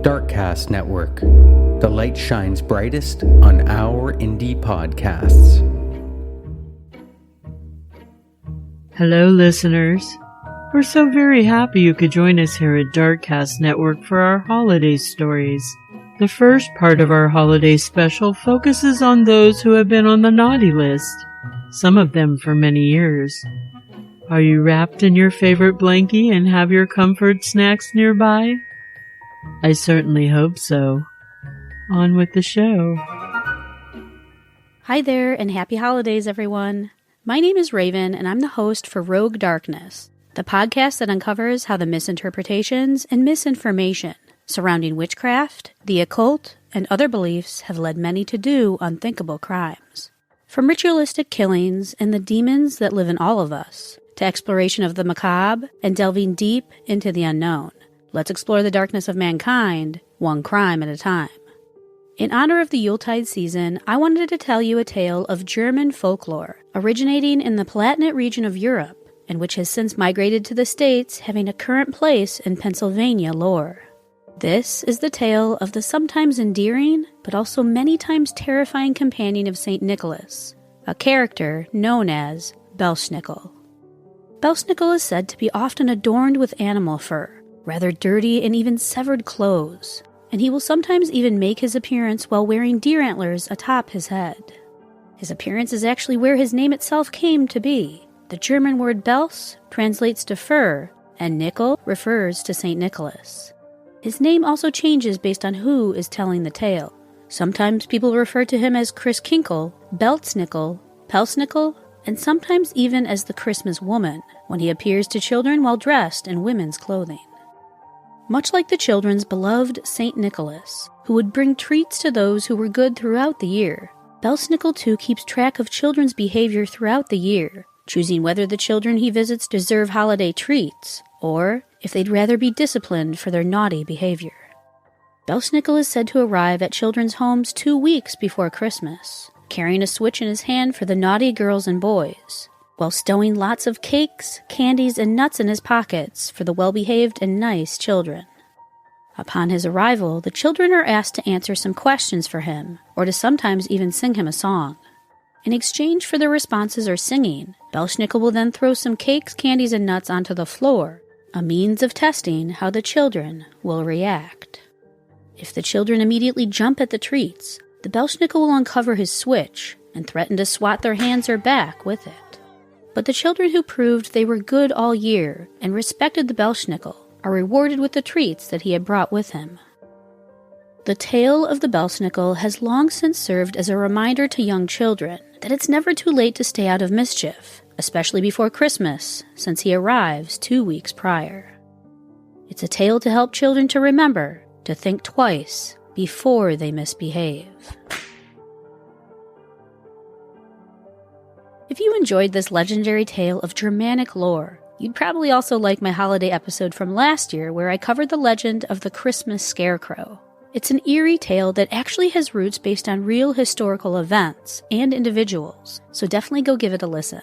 Darkcast Network. The light shines brightest on our indie podcasts. Hello, listeners. We're so very happy you could join us here at Darkcast Network for our holiday stories. The first part of our holiday special focuses on those who have been on the naughty list, some of them for many years. Are you wrapped in your favorite blankie and have your comfort snacks nearby? I certainly hope so. On with the show. Hi there, and happy holidays, everyone. My name is Raven, and I'm the host for Rogue Darkness, the podcast that uncovers how the misinterpretations and misinformation surrounding witchcraft, the occult, and other beliefs have led many to do unthinkable crimes. From ritualistic killings and the demons that live in all of us, to exploration of the macabre and delving deep into the unknown. Let's explore the darkness of mankind, one crime at a time. In honor of the Yuletide season, I wanted to tell you a tale of German folklore, originating in the Palatinate region of Europe, and which has since migrated to the States, having a current place in Pennsylvania lore. This is the tale of the sometimes endearing, but also many times terrifying companion of St. Nicholas, a character known as Belsnickel. Belsnickel is said to be often adorned with animal fur, rather dirty and even severed clothes, and he will sometimes even make his appearance while wearing deer antlers atop his head. His appearance is actually where his name itself came to be. The German word Bels translates to fur, and Nickel refers to St. Nicholas. His name also changes based on who is telling the tale. Sometimes people refer to him as Chris Kinkle, Beltsnickel, Pelsnickel, and sometimes even as the Christmas woman, when he appears to children while dressed in women's clothing. Much like the children's beloved St. Nicholas, who would bring treats to those who were good throughout the year, Belsnickel too keeps track of children's behavior throughout the year, choosing whether the children he visits deserve holiday treats, or if they'd rather be disciplined for their naughty behavior. Belsnickel is said to arrive at children's homes 2 weeks before Christmas, carrying a switch in his hand for the naughty girls and boys, while stowing lots of cakes, candies, and nuts in his pockets for the well-behaved and nice children. Upon his arrival, the children are asked to answer some questions for him, or to sometimes even sing him a song. In exchange for their responses or singing, Belsnickel will then throw some cakes, candies, and nuts onto the floor, a means of testing how the children will react. If the children immediately jump at the treats, the Belsnickel will uncover his switch and threaten to swat their hands or back with it. But the children who proved they were good all year and respected the Belsnickel are rewarded with the treats that he had brought with him. The tale of the Belsnickel has long since served as a reminder to young children that it's never too late to stay out of mischief, especially before Christmas, since he arrives 2 weeks prior. It's a tale to help children to remember to think twice before they misbehave. If you enjoyed this legendary tale of Germanic lore, you'd probably also like my holiday episode from last year where I covered the legend of the Christmas Scarecrow. It's an eerie tale that actually has roots based on real historical events and individuals, so definitely go give it a listen.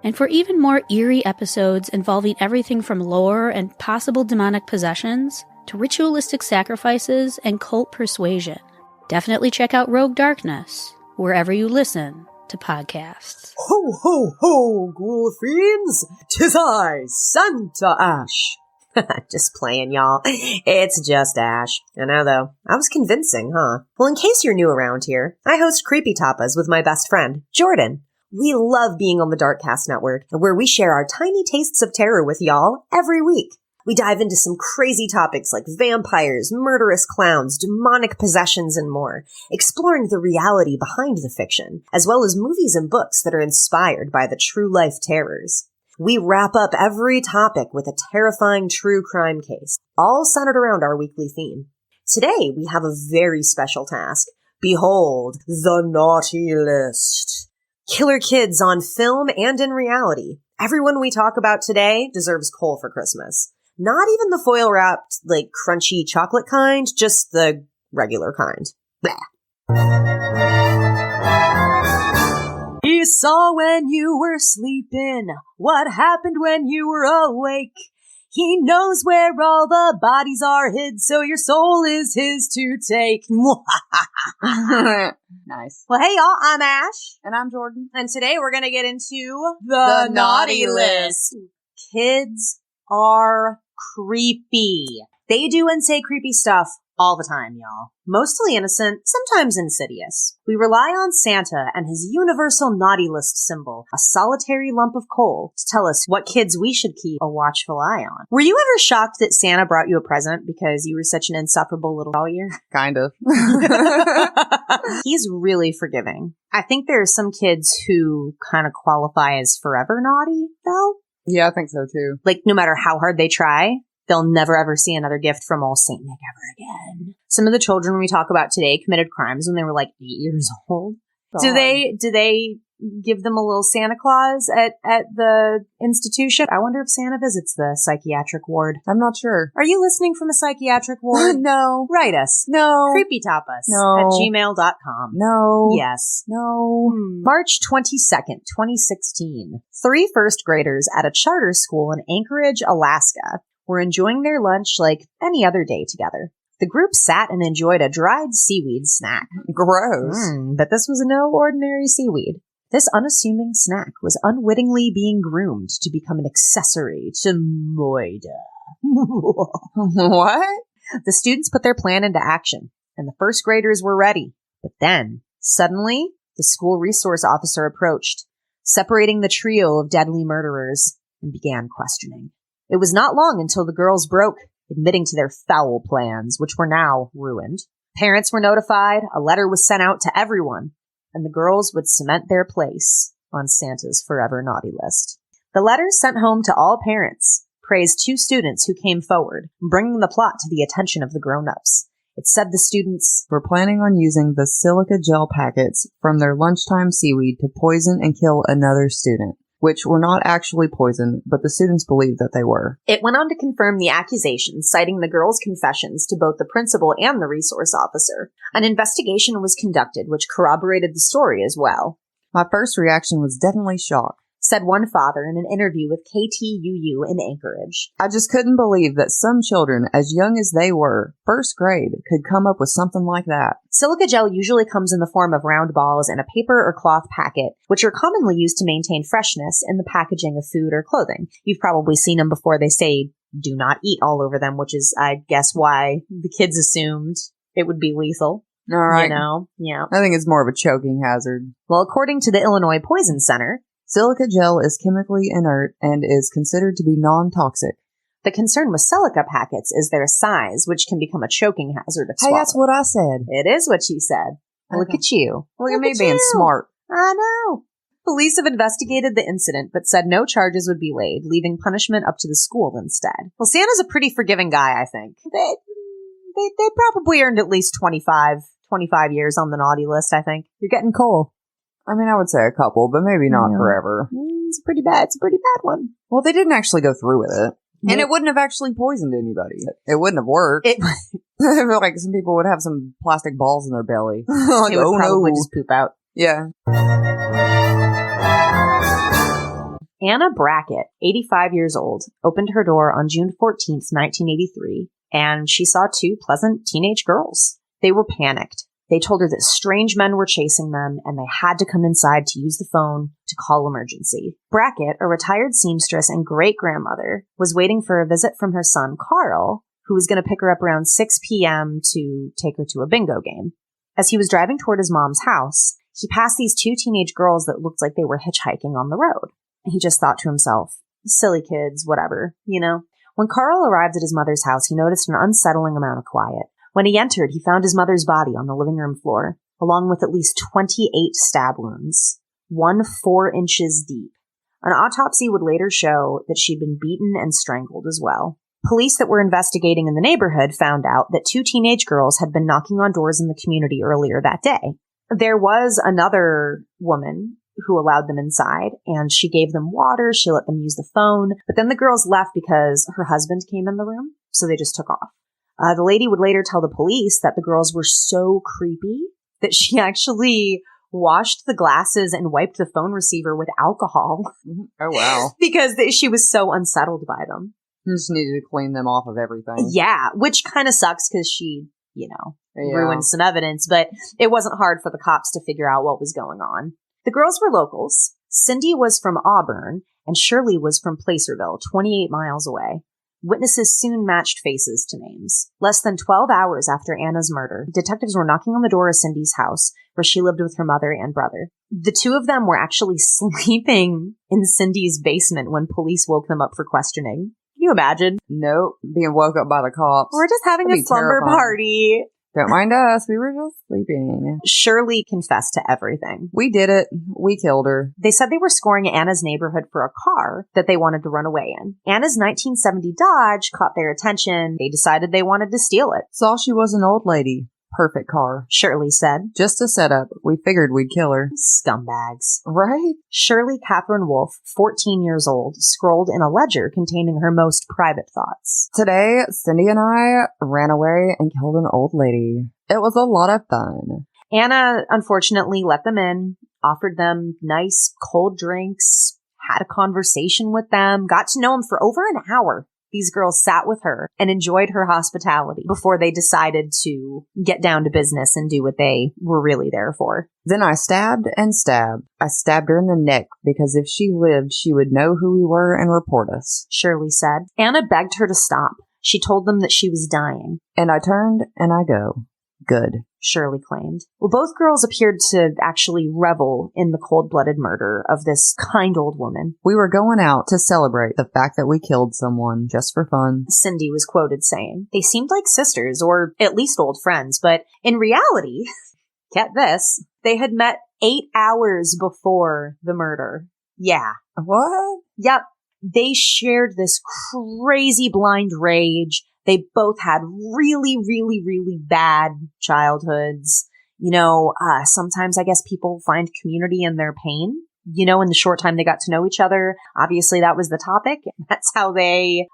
And for even more eerie episodes involving everything from lore and possible demonic possessions to ritualistic sacrifices and cult persuasion, definitely check out Rogue Darkness, wherever you listen to podcasts. Ho, ho, ho, ghoul fiends! 'Tis I, Santa Ash! Just playing, y'all. It's just Ash. I know, though. I was convincing, huh? Well, in case you're new around here, I host Creepy Tapas with my best friend, Jordan. We love being on the Darkcast Network, where we share our tiny tastes of terror with y'all every week. We dive into some crazy topics like vampires, murderous clowns, demonic possessions, and more, exploring the reality behind the fiction, as well as movies and books that are inspired by the true-life terrors. We wrap up every topic with a terrifying true crime case, all centered around our weekly theme. Today, we have a very special task. Behold, the Naughty List. Killer kids on film and in reality. Everyone we talk about today deserves coal for Christmas. Not even the foil-wrapped, crunchy chocolate kind, just the regular kind. Blah. He saw when you were sleeping what happened when you were awake. He knows where all the bodies are hid, so your soul is his to take. Nice. Well, hey, y'all, I'm Ash. And I'm Jordan. And today we're going to get into The naughty list. Kids are creepy. They do and say creepy stuff all the time, y'all. Mostly innocent, sometimes insidious. We rely on Santa and his universal naughty list symbol, a solitary lump of coal, to tell us what kids we should keep a watchful eye on. Were you ever shocked that Santa brought you a present because you were such an insufferable little all year? Kind of. He's really forgiving. I think there are some kids who kind of qualify as forever naughty, though. Yeah, I think so too. Like, no matter how hard they try, they'll never ever see another gift from old Saint Nick ever again. Some of the children we talk about today committed crimes when they were like 8 years old. God. Do they give them a little Santa Claus at the institution? I wonder if Santa visits the psychiatric ward. I'm not sure. Are you listening from a psychiatric ward? No. Write us. No. Creepytop us No. at gmail.com. No. Yes. No. March 22nd, 2016. 3 first graders at a charter school in Anchorage, Alaska were enjoying their lunch like any other day together. The group sat and enjoyed a dried seaweed snack. Gross. But this was no ordinary seaweed. This unassuming snack was unwittingly being groomed to become an accessory to Moida. What? The students put their plan into action, and the first graders were ready. But then, suddenly, the school resource officer approached, separating the trio of deadly murderers, and began questioning. It was not long until the girls broke, admitting to their foul plans, which were now ruined. Parents were notified, a letter was sent out to everyone, and the girls would cement their place on Santa's forever naughty list. The letter sent home to all parents praised 2 students who came forward, bringing the plot to the attention of the grown-ups. It said the students were planning on using the silica gel packets from their lunchtime seaweed to poison and kill another student, which were not actually poison, but the students believed that they were. It went on to confirm the accusations, citing the girls' confessions to both the principal and the resource officer. An investigation was conducted, which corroborated the story as well. My first reaction was definitely shock, said one father in an interview with KTUU in Anchorage. I just couldn't believe that some children, as young as they were, first grade, could come up with something like that. Silica gel usually comes in the form of round balls in a paper or cloth packet, which are commonly used to maintain freshness in the packaging of food or clothing. You've probably seen them before. They say, do not eat all over them, which is, I guess, why the kids assumed it would be lethal. All right. You know? Yeah. I think it's more of a choking hazard. Well, according to the Illinois Poison Center, silica gel is chemically inert and is considered to be non-toxic. The concern with silica packets is their size, which can become a choking hazard if swallowed. Hey, that's what I said. It is what you said. Okay. Look at you. Look at me being smart. I know. Police have investigated the incident, but said no charges would be laid, leaving punishment up to the school instead. Well, Santa's a pretty forgiving guy, I think. They probably earned at least 25 years on the naughty list, I think. You're getting coal. I mean, I would say a couple, but maybe not forever. It's a pretty bad one. Well, they didn't actually go through with it. And it wouldn't have actually poisoned anybody. It wouldn't have worked. I feel like some people would have some plastic balls in their belly. Like, it would probably just poop out. Yeah. Anna Brackett, 85 years old, opened her door on June 14th, 1983, and she saw 2 pleasant teenage girls. They were panicked. They told her that strange men were chasing them, and they had to come inside to use the phone to call emergency. Brackett, a retired seamstress and great-grandmother, was waiting for a visit from her son, Carl, who was going to pick her up around 6 p.m. to take her to a bingo game. As he was driving toward his mom's house, he passed these 2 teenage girls that looked like they were hitchhiking on the road. He just thought to himself, silly kids, whatever, you know. When Carl arrived at his mother's house, he noticed an unsettling amount of quiet. When he entered, he found his mother's body on the living room floor, along with at least 28 stab wounds, one 4 inches deep. An autopsy would later show that she'd been beaten and strangled as well. Police that were investigating in the neighborhood found out that 2 teenage girls had been knocking on doors in the community earlier that day. There was another woman who allowed them inside, and she gave them water, she let them use the phone, but then the girls left because her husband came in the room, so they just took off. The lady would later tell the police that the girls were so creepy that she actually washed the glasses and wiped the phone receiver with alcohol. Oh, wow. Because she was so unsettled by them. You just needed to clean them off of everything. Yeah, which kind of sucks because she, ruined some evidence, but it wasn't hard for the cops to figure out what was going on. The girls were locals. Cindy was from Auburn, and Shirley was from Placerville, 28 miles away. Witnesses soon matched faces to names. Less than 12 hours after Anna's murder, detectives were knocking on the door of Cindy's house, where she lived with her mother and brother. The two of them were actually sleeping in Cindy's basement when police woke them up for questioning. Can you imagine? Nope. Being woke up by the cops. We're just having a slumber party. Don't mind us. We were just sleeping. Shirley confessed to everything. We did it. We killed her. They said they were scoring Anna's neighborhood for a car that they wanted to run away in. Anna's 1970 Dodge caught their attention. They decided they wanted to steal it. Saw she was an old lady. Perfect car. Shirley said. Just a setup. We figured we'd kill her. Scumbags. Right? Shirley Catherine Wolfe, 14 years old, scrolled in a ledger containing her most private thoughts. Today, Cindy and I ran away and killed an old lady. It was a lot of fun. Anna, unfortunately, let them in, offered them nice cold drinks, had a conversation with them, got to know them for over an hour. These girls sat with her and enjoyed her hospitality before they decided to get down to business and do what they were really there for. Then I stabbed and stabbed. I stabbed her in the neck because if she lived, she would know who we were and report us. Shirley said. Anna begged her to stop. She told them that she was dying. And I turned and I go. Good. Shirley claimed. Well, both girls appeared to actually revel in the cold-blooded murder of this kind old woman. We were going out to celebrate the fact that we killed someone just for fun. Cindy was quoted saying, they seemed like sisters, or at least old friends, but in reality, get this, they had met 8 hours before the murder. Yeah. What? Yep. They shared this crazy blind rage. They both had really, really, really bad childhoods. Sometimes I guess people find community in their pain. In the short time they got to know each other. Obviously, that was the topic. That's how they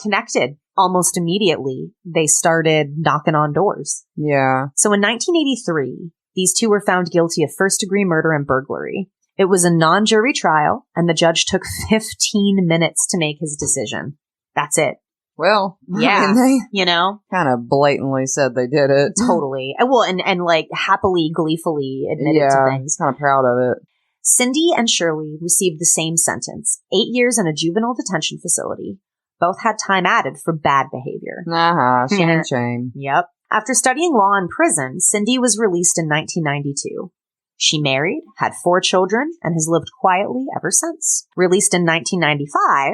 connected. Almost immediately, they started knocking on doors. Yeah. So in 1983, these two were found guilty of first-degree murder and burglary. It was a non-jury trial, and the judge took 15 minutes to make his decision. That's it. Well, yeah, they kind of blatantly said they did it. Totally. Well, and like happily, gleefully admitted to things. Kind of proud of it. Cindy and Shirley received the same sentence, 8 years in a juvenile detention facility. Both had time added for bad behavior. Shame. Yep. After studying law in prison, Cindy was released in 1992. She married, had 4 children, and has lived quietly ever since. Released in 1995,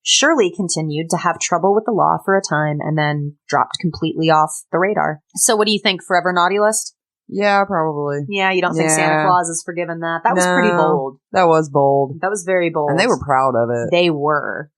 Shirley continued to have trouble with the law for a time and then dropped completely off the radar. So what do you think, forever naughty list? Yeah, probably. Yeah, you don't think Santa Claus is forgiven that? That was pretty bold. That was bold. That was very bold. And they were proud of it. They were.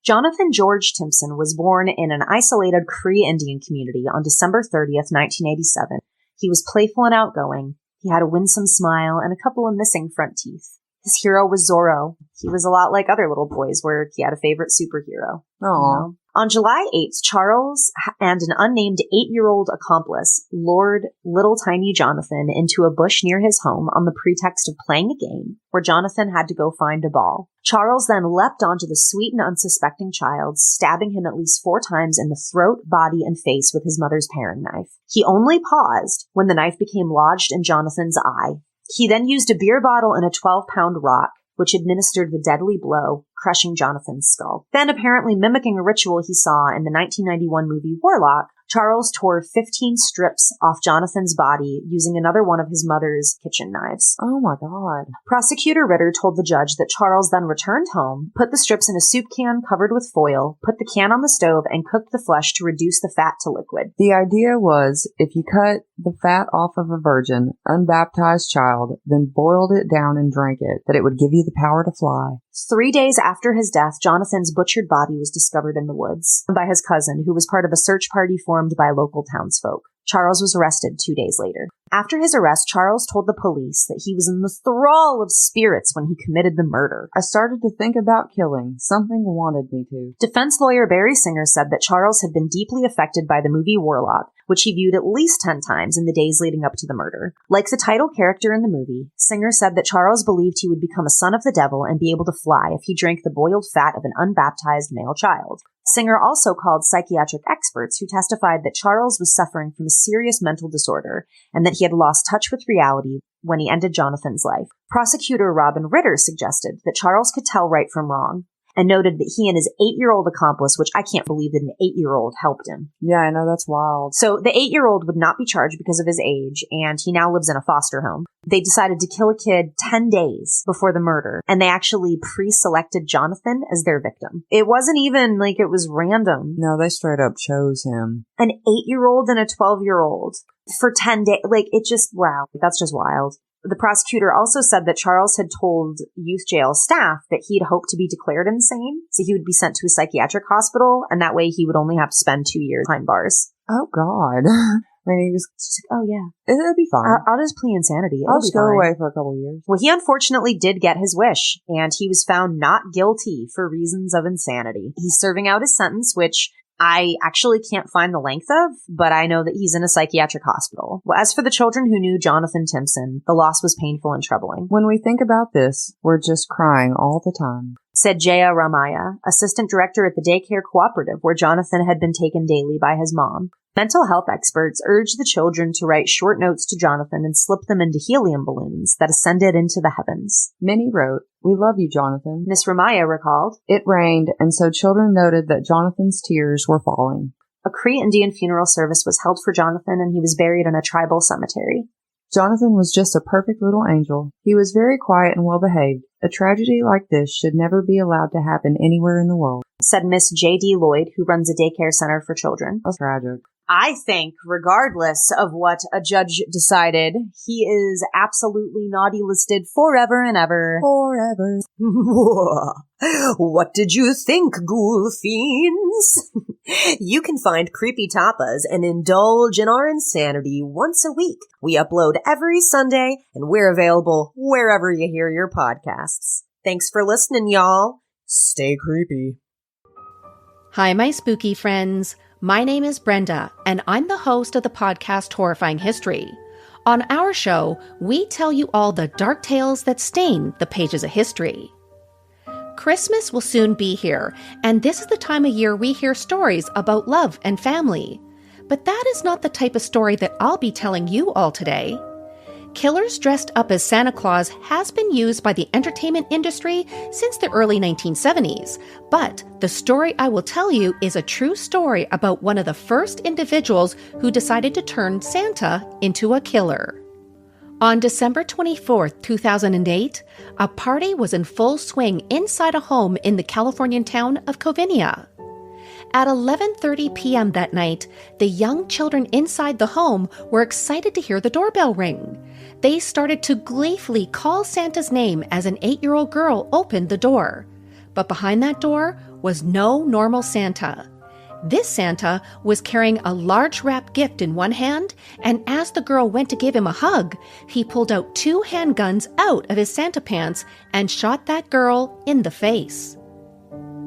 Jonathan George Timpson was born in an isolated Cree Indian community on December 30th, 1987. He was playful and outgoing. He had a winsome smile and a couple of missing front teeth. His hero was Zorro. He was a lot like other little boys where he had a favorite superhero. Oh. On July 8th, Charles and an unnamed 8-year-old accomplice lured little tiny Jonathan into a bush near his home on the pretext of playing a game where Jonathan had to go find a ball. Charles then leapt onto the sweet and unsuspecting child, stabbing him at least 4 times in the throat, body, and face with his mother's paring knife. He only paused when the knife became lodged in Jonathan's eye. He then used a beer bottle and a 12-pound rock, which administered the deadly blow, crushing Jonathan's skull. Then, apparently mimicking a ritual he saw in the 1991 movie Warlock, Charles tore 15 strips off Jonathan's body using another one of his mother's kitchen knives. Oh my God. Prosecutor Ritter told the judge that Charles then returned home, put the strips in a soup can covered with foil, put the can on the stove, and cooked the flesh to reduce the fat to liquid. The idea was, if you cut the fat off of a virgin, unbaptized child, then boiled it down and drank it, that it would give you the power to fly. 3 days after his death, Jonathan's butchered body was discovered in the woods by his cousin, who was part of a search party formed by local townsfolk. Charles was arrested 2 days later. After his arrest, Charles told the police that he was in the thrall of spirits when he committed the murder. I started to think about killing. Something wanted me to. Defense lawyer Barry Singer said that Charles had been deeply affected by the movie Warlock, which he viewed at least 10 times in the days leading up to the murder. Like the title character in the movie, Singer said that Charles believed he would become a son of the devil and be able to fly if he drank the boiled fat of an unbaptized male child. Singer also called psychiatric experts who testified that Charles was suffering from a serious mental disorder and that he had lost touch with reality when he ended Jonathan's life. Prosecutor Robin Ritter suggested that Charles could tell right from wrong and noted that he and his 8-year-old accomplice, which I can't believe that an 8-year-old helped him. Yeah, I know, that's wild. So the 8-year-old would not be charged because of his age, and he now lives in a foster home. They decided to kill a kid 10 days before the murder, and they actually pre-selected Jonathan as their victim. It wasn't even like it was random. No, they straight up chose him. An 8-year-old and a 12-year-old for 10 days. Like, it just, wow, that's just wild. The prosecutor also said that Charles had told youth jail staff that he'd hoped to be declared insane, so he would be sent to a psychiatric hospital, and that way he would only have to spend 2 years behind bars. Oh, God. I mean, he was just like, oh, yeah. It'll be fine. I'll just plead insanity. I'll just go away for a couple years. Well, he unfortunately did get his wish, and he was found not guilty for reasons of insanity. He's serving out his sentence, which I actually can't find the length of, but I know that he's in a psychiatric hospital. Well, as for the children who knew Jonathan Timpson, the loss was painful and troubling. When we think about this, we're just crying all the time, said Jaya Ramaya, assistant director at the daycare cooperative where Jonathan had been taken daily by his mom. Mental health experts urged the children to write short notes to Jonathan and slip them into helium balloons that ascended into the heavens. Minnie wrote, "We love you, Jonathan." Miss Ramaya recalled, "It rained, and so children noted that Jonathan's tears were falling." A Cree Indian funeral service was held for Jonathan, and he was buried in a tribal cemetery. Jonathan was just a perfect little angel. He was very quiet and well-behaved. A tragedy like this should never be allowed to happen anywhere in the world, said Miss J.D. Lloyd, who runs a daycare center for children. That's tragic. I think, regardless of what a judge decided, he is absolutely naughty listed forever and ever. Forever. What did you think, ghoul fiends? You can find Creepy Tapas and indulge in our insanity once a week. We upload every Sunday, and we're available wherever you hear your podcasts. Thanks for listening, y'all. Stay creepy. Hi, my spooky friends. My name is Brenda, and I'm the host of the podcast Horrifying History. On our show, we tell you all the dark tales that stain the pages of history. Christmas will soon be here, and this is the time of year we hear stories about love and family. But that is not the type of story that I'll be telling you all today. Killers dressed up as Santa Claus has been used by the entertainment industry since the early 1970s, but the story I will tell you is a true story about one of the first individuals who decided to turn Santa into a killer. On December 24, 2008, a party was in full swing inside a home in the Californian town of Covinia. At 11:30 p.m. that night, the young children inside the home were excited to hear the doorbell ring. They started to gleefully call Santa's name as an 8-year-old girl opened the door. But behind that door was no normal Santa. This Santa was carrying a large wrapped gift in one hand, and as the girl went to give him a hug, he pulled out 2 handguns out of his Santa pants and shot that girl in the face.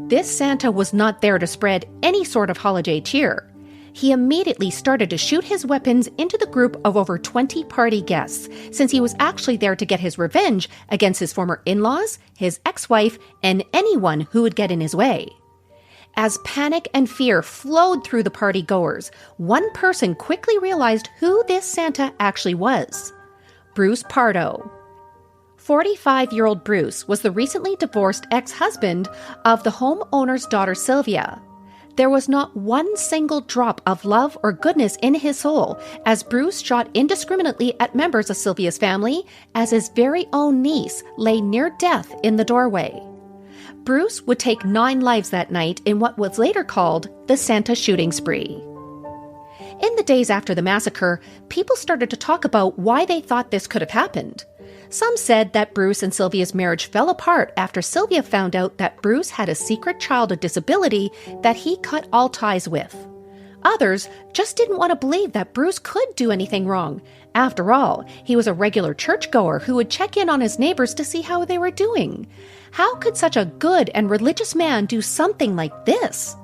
This Santa was not there to spread any sort of holiday cheer. He immediately started to shoot his weapons into the group of over 20 party guests, since he was actually there to get his revenge against his former in-laws, his ex-wife, and anyone who would get in his way. As panic and fear flowed through the party goers, one person quickly realized who this Santa actually was: Bruce Pardo. 45-year-old Bruce was the recently divorced ex-husband of the homeowner's daughter Sylvia. There was not one single drop of love or goodness in his soul as Bruce shot indiscriminately at members of Sylvia's family as his very own niece lay near death in the doorway. Bruce would take 9 lives that night in what was later called the Santa shooting spree. In the days after the massacre, people started to talk about why they thought this could have happened. Some said that Bruce and Sylvia's marriage fell apart after Sylvia found out that Bruce had a secret child with disability that he cut all ties with. Others just didn't want to believe that Bruce could do anything wrong. After all, he was a regular churchgoer who would check in on his neighbors to see how they were doing. How could such a good and religious man do something like this?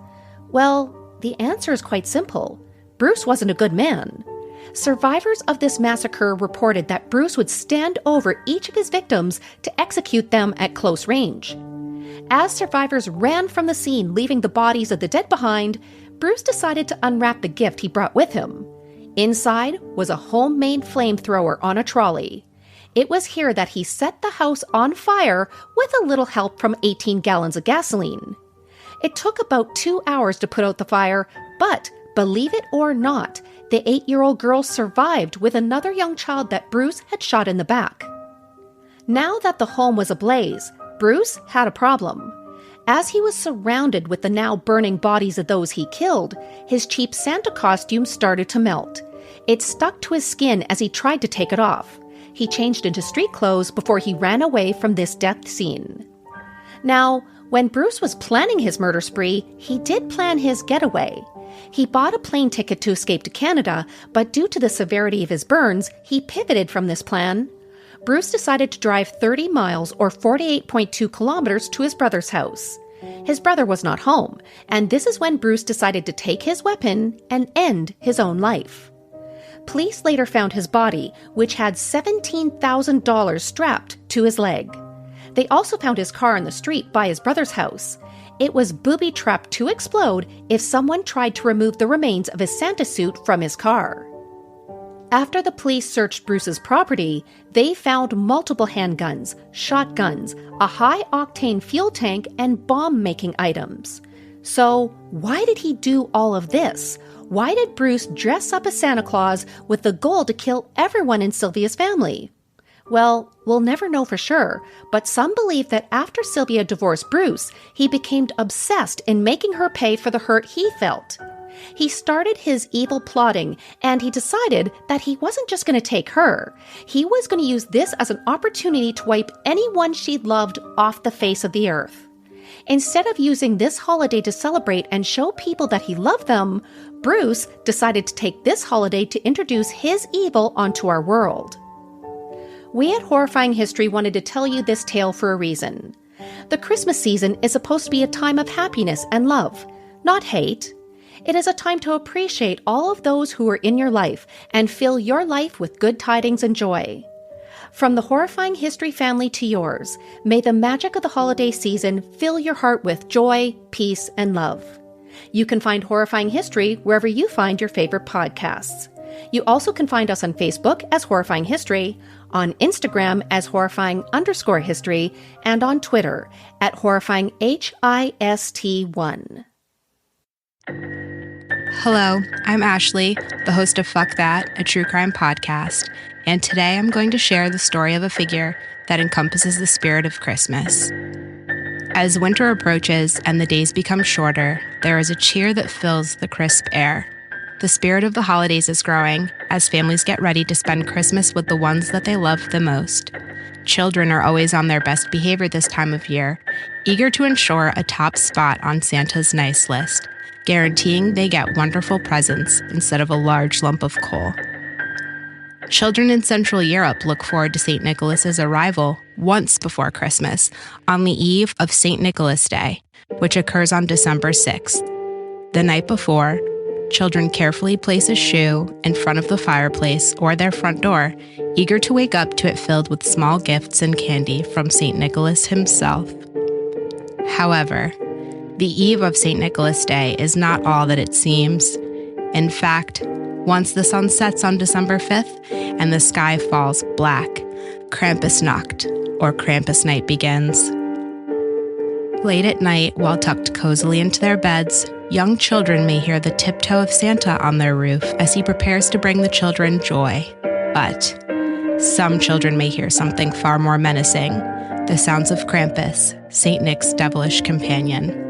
Well, the answer is quite simple. Bruce wasn't a good man. Survivors of this massacre reported that Bruce would stand over each of his victims to execute them at close range. As survivors ran from the scene, leaving the bodies of the dead behind, Bruce decided to unwrap the gift he brought with him. Inside was a homemade flamethrower on a trolley. It was here that he set the house on fire with a little help from 18 gallons of gasoline. It took about 2 hours to put out the fire, but believe it or not, the 8-year-old girl survived with another young child that Bruce had shot in the back. Now that the home was ablaze, Bruce had a problem. As he was surrounded with the now burning bodies of those he killed, his cheap Santa costume started to melt. It stuck to his skin as he tried to take it off. He changed into street clothes before he ran away from this death scene. Now, when Bruce was planning his murder spree, he did plan his getaway. He bought a plane ticket to escape to Canada, but due to the severity of his burns, he pivoted from this plan. Bruce decided to drive 30 miles or 48.2 kilometers to his brother's house. His brother was not home, and this is when Bruce decided to take his weapon and end his own life. Police later found his body, which had $17,000 strapped to his leg. They also found his car in the street by his brother's house. It was booby-trapped to explode if someone tried to remove the remains of his Santa suit from his car. After the police searched Bruce's property, they found multiple handguns, shotguns, a high-octane fuel tank, and bomb-making items. So, why did he do all of this? Why did Bruce dress up as Santa Claus with the goal to kill everyone in Sylvia's family? Well, we'll never know for sure, but some believe that after Sylvia divorced Bruce, he became obsessed in making her pay for the hurt he felt. He started his evil plotting, and he decided that he wasn't just going to take her. He was going to use this as an opportunity to wipe anyone she'd loved off the face of the earth. Instead of using this holiday to celebrate and show people that he loved them, Bruce decided to take this holiday to introduce his evil onto our world. We at Horrifying History wanted to tell you this tale for a reason. The Christmas season is supposed to be a time of happiness and love, not hate. It is a time to appreciate all of those who are in your life and fill your life with good tidings and joy. From the Horrifying History family to yours, may the magic of the holiday season fill your heart with joy, peace, and love. You can find Horrifying History wherever you find your favorite podcasts. You also can find us on Facebook as Horrifying History, on Instagram as Horrifying_History, and on Twitter at HorrifyingHIST1. Hello, I'm Ashley, the host of Fuck That, a true crime podcast, and today I'm going to share the story of a figure that encompasses the spirit of Christmas. As winter approaches and the days become shorter, there is a cheer that fills the crisp air. The spirit of the holidays is growing as families get ready to spend Christmas with the ones that they love the most. Children are always on their best behavior this time of year, eager to ensure a top spot on Santa's nice list, guaranteeing they get wonderful presents instead of a large lump of coal. Children in Central Europe look forward to St. Nicholas's arrival once before Christmas, on the eve of St. Nicholas Day, which occurs on December 6th. The night before, children carefully place a shoe in front of the fireplace or their front door, eager to wake up to it filled with small gifts and candy from St. Nicholas himself. However, the eve of St. Nicholas Day is not all that it seems. In fact, once the sun sets on December 5th and the sky falls black, Krampusnacht, or Krampus night, begins. Late at night, while tucked cozily into their beds, young children may hear the tiptoe of Santa on their roof as he prepares to bring the children joy. But some children may hear something far more menacing, the sounds of Krampus, St. Nick's devilish companion.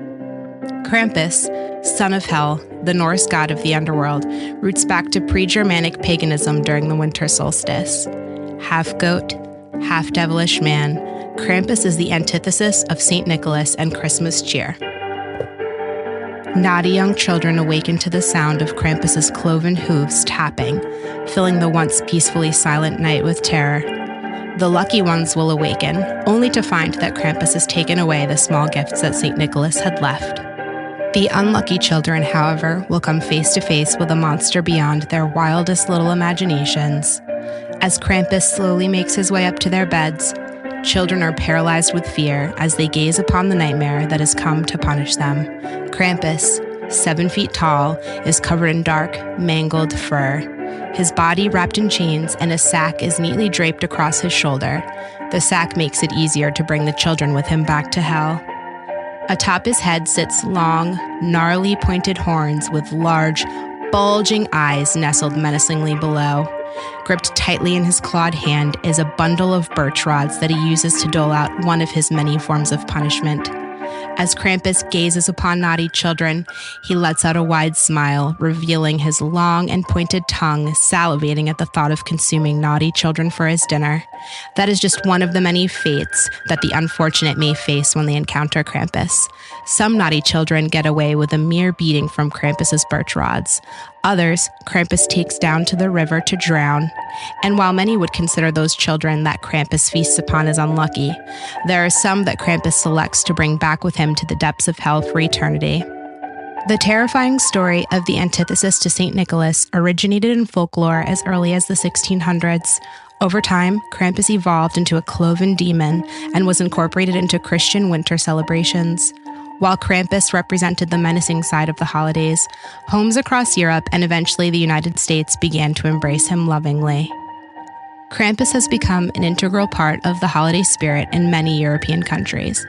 Krampus, son of hell, the Norse god of the underworld, roots back to pre-Germanic paganism during the winter solstice. Half goat, half devilish man, Krampus is the antithesis of St. Nicholas and Christmas cheer. Naughty young children awaken to the sound of Krampus's cloven hooves tapping, filling the once peacefully silent night with terror. The lucky ones will awaken, only to find that Krampus has taken away the small gifts that St. Nicholas had left. The unlucky children, however, will come face to face with a monster beyond their wildest little imaginations. As Krampus slowly makes his way up to their beds, children are paralyzed with fear as they gaze upon the nightmare that has come to punish them. Krampus, 7 feet tall, is covered in dark, mangled fur. His body wrapped in chains and a sack is neatly draped across his shoulder. The sack makes it easier to bring the children with him back to hell. Atop his head sits long, gnarly pointed horns with large, bulging eyes nestled menacingly below. Gripped tightly in his clawed hand is a bundle of birch rods that he uses to dole out one of his many forms of punishment. As Krampus gazes upon naughty children, he lets out a wide smile, revealing his long and pointed tongue, salivating at the thought of consuming naughty children for his dinner. That is just one of the many fates that the unfortunate may face when they encounter Krampus. Some naughty children get away with a mere beating from Krampus's birch rods. Others, Krampus takes down to the river to drown. And while many would consider those children that Krampus feasts upon as unlucky, there are some that Krampus selects to bring back with him to the depths of hell for eternity. The terrifying story of the antithesis to St. Nicholas originated in folklore as early as the 1600s. Over time, Krampus evolved into a cloven demon and was incorporated into Christian winter celebrations. While Krampus represented the menacing side of the holidays, homes across Europe and eventually the United States began to embrace him lovingly. Krampus has become an integral part of the holiday spirit in many European countries.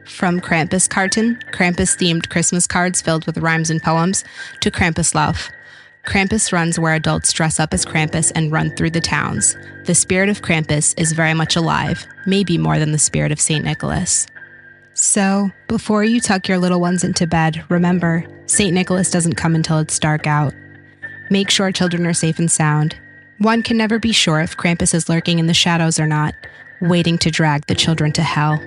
From Krampuskarten, Krampus-themed Christmas cards filled with rhymes and poems, to Krampuslauf, Krampus runs where adults dress up as Krampus and run through the towns. The spirit of Krampus is very much alive, maybe more than the spirit of St. Nicholas. So, before you tuck your little ones into bed, remember, St. Nicholas doesn't come until it's dark out. Make sure children are safe and sound. One can never be sure if Krampus is lurking in the shadows or not, waiting to drag the children to hell.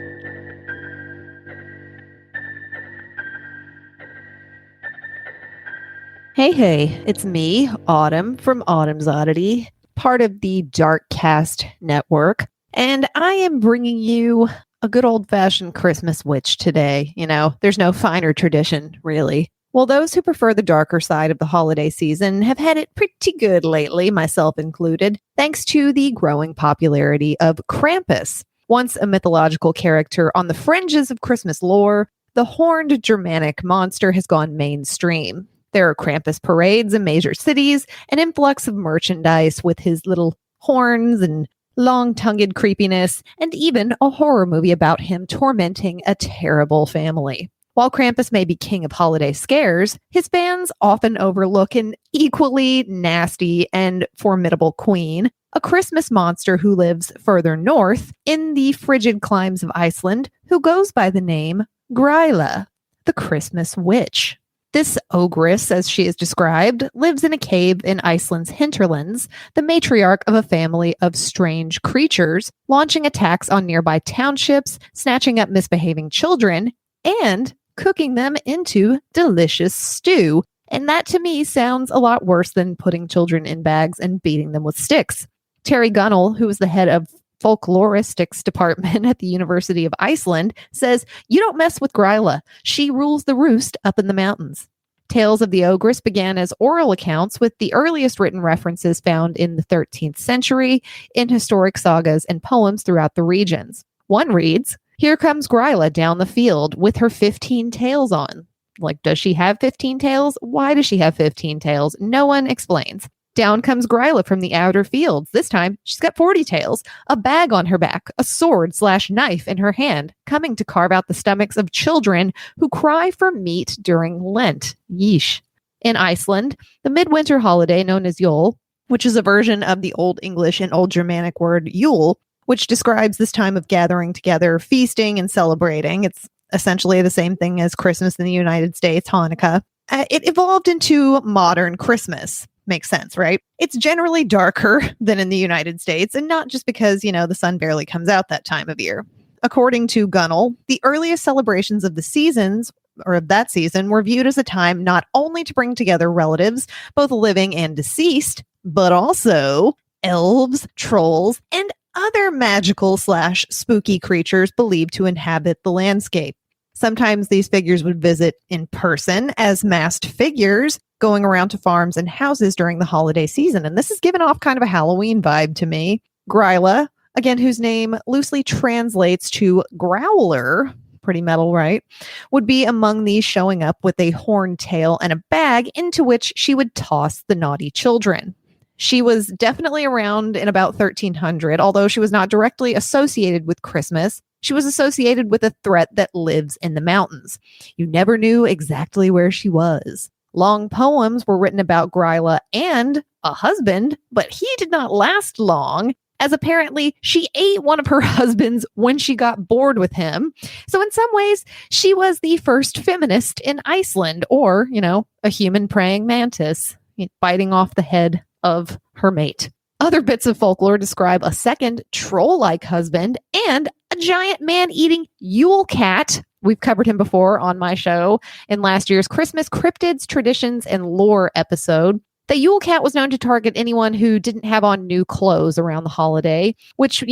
Hey, it's me, Autumn, from Autumn's Oddity, part of the Darkcast network, and I am bringing you a good old-fashioned Christmas witch today. You know, there's no finer tradition, really. Well, those who prefer the darker side of the holiday season have had it pretty good lately, myself included, thanks to the growing popularity of Krampus. Once a mythological character on the fringes of Christmas lore, the horned Germanic monster has gone mainstream. There are Krampus parades in major cities, an influx of merchandise with his little horns and long-tongued creepiness, and even a horror movie about him tormenting a terrible family. While Krampus may be king of holiday scares, his fans often overlook an equally nasty and formidable queen, a Christmas monster who lives further north in the frigid climes of Iceland, who goes by the name Gryla, the Christmas witch. This ogress, as she is described, lives in a cave in Iceland's hinterlands, the matriarch of a family of strange creatures, launching attacks on nearby townships, snatching up misbehaving children, and cooking them into delicious stew. And that to me sounds a lot worse than putting children in bags and beating them with sticks. Terry Gunnell, who is the head of folkloristics department at the University of Iceland, says, "You don't mess with Gryla. She rules the roost up in the mountains." Tales of the Ogress began as oral accounts, with the earliest written references found in the 13th century in historic sagas and poems throughout the regions. One reads, "Here comes Gryla down the field with her 15 tails on." Like, does she have 15 tails? Why does she have 15 tails? No one explains. Down comes Gryla from the outer fields. This time, she's got 40 tails, a bag on her back, a sword/knife in her hand, coming to carve out the stomachs of children who cry for meat during Lent. Yeesh. In Iceland, the midwinter holiday known as Yule, which is a version of the Old English and Old Germanic word Yule, which describes this time of gathering together, feasting, and celebrating. It's essentially the same thing as Christmas in the United States, Hanukkah. It evolved into modern Christmas. Makes sense, right? It's generally darker than in the United States, and not just because, the sun barely comes out that time of year. According to Gunnell, the earliest celebrations of the seasons, or of that season, were viewed as a time not only to bring together relatives, both living and deceased, but also elves, trolls, and other magical/spooky creatures believed to inhabit the landscape. Sometimes these figures would visit in person as masked figures going around to farms and houses during the holiday season. And this is giving off kind of a Halloween vibe to me. Gryla, again, whose name loosely translates to growler, pretty metal, right, would be among these, showing up with a horned tail and a bag into which she would toss the naughty children. She was definitely around in about 1300, although she was not directly associated with Christmas. She was associated with a threat that lives in the mountains. You never knew exactly where she was. Long poems were written about Gryla and a husband, but he did not last long, as apparently she ate one of her husbands when she got bored with him. So in some ways, she was the first feminist in Iceland, or, a human praying mantis, biting off the head of her mate. Other bits of folklore describe a second troll-like husband and a giant man-eating Yule cat. We've covered him before on my show in last year's Christmas Cryptids, Traditions, and Lore episode. The Yule cat was known to target anyone who didn't have on new clothes around the holiday, which,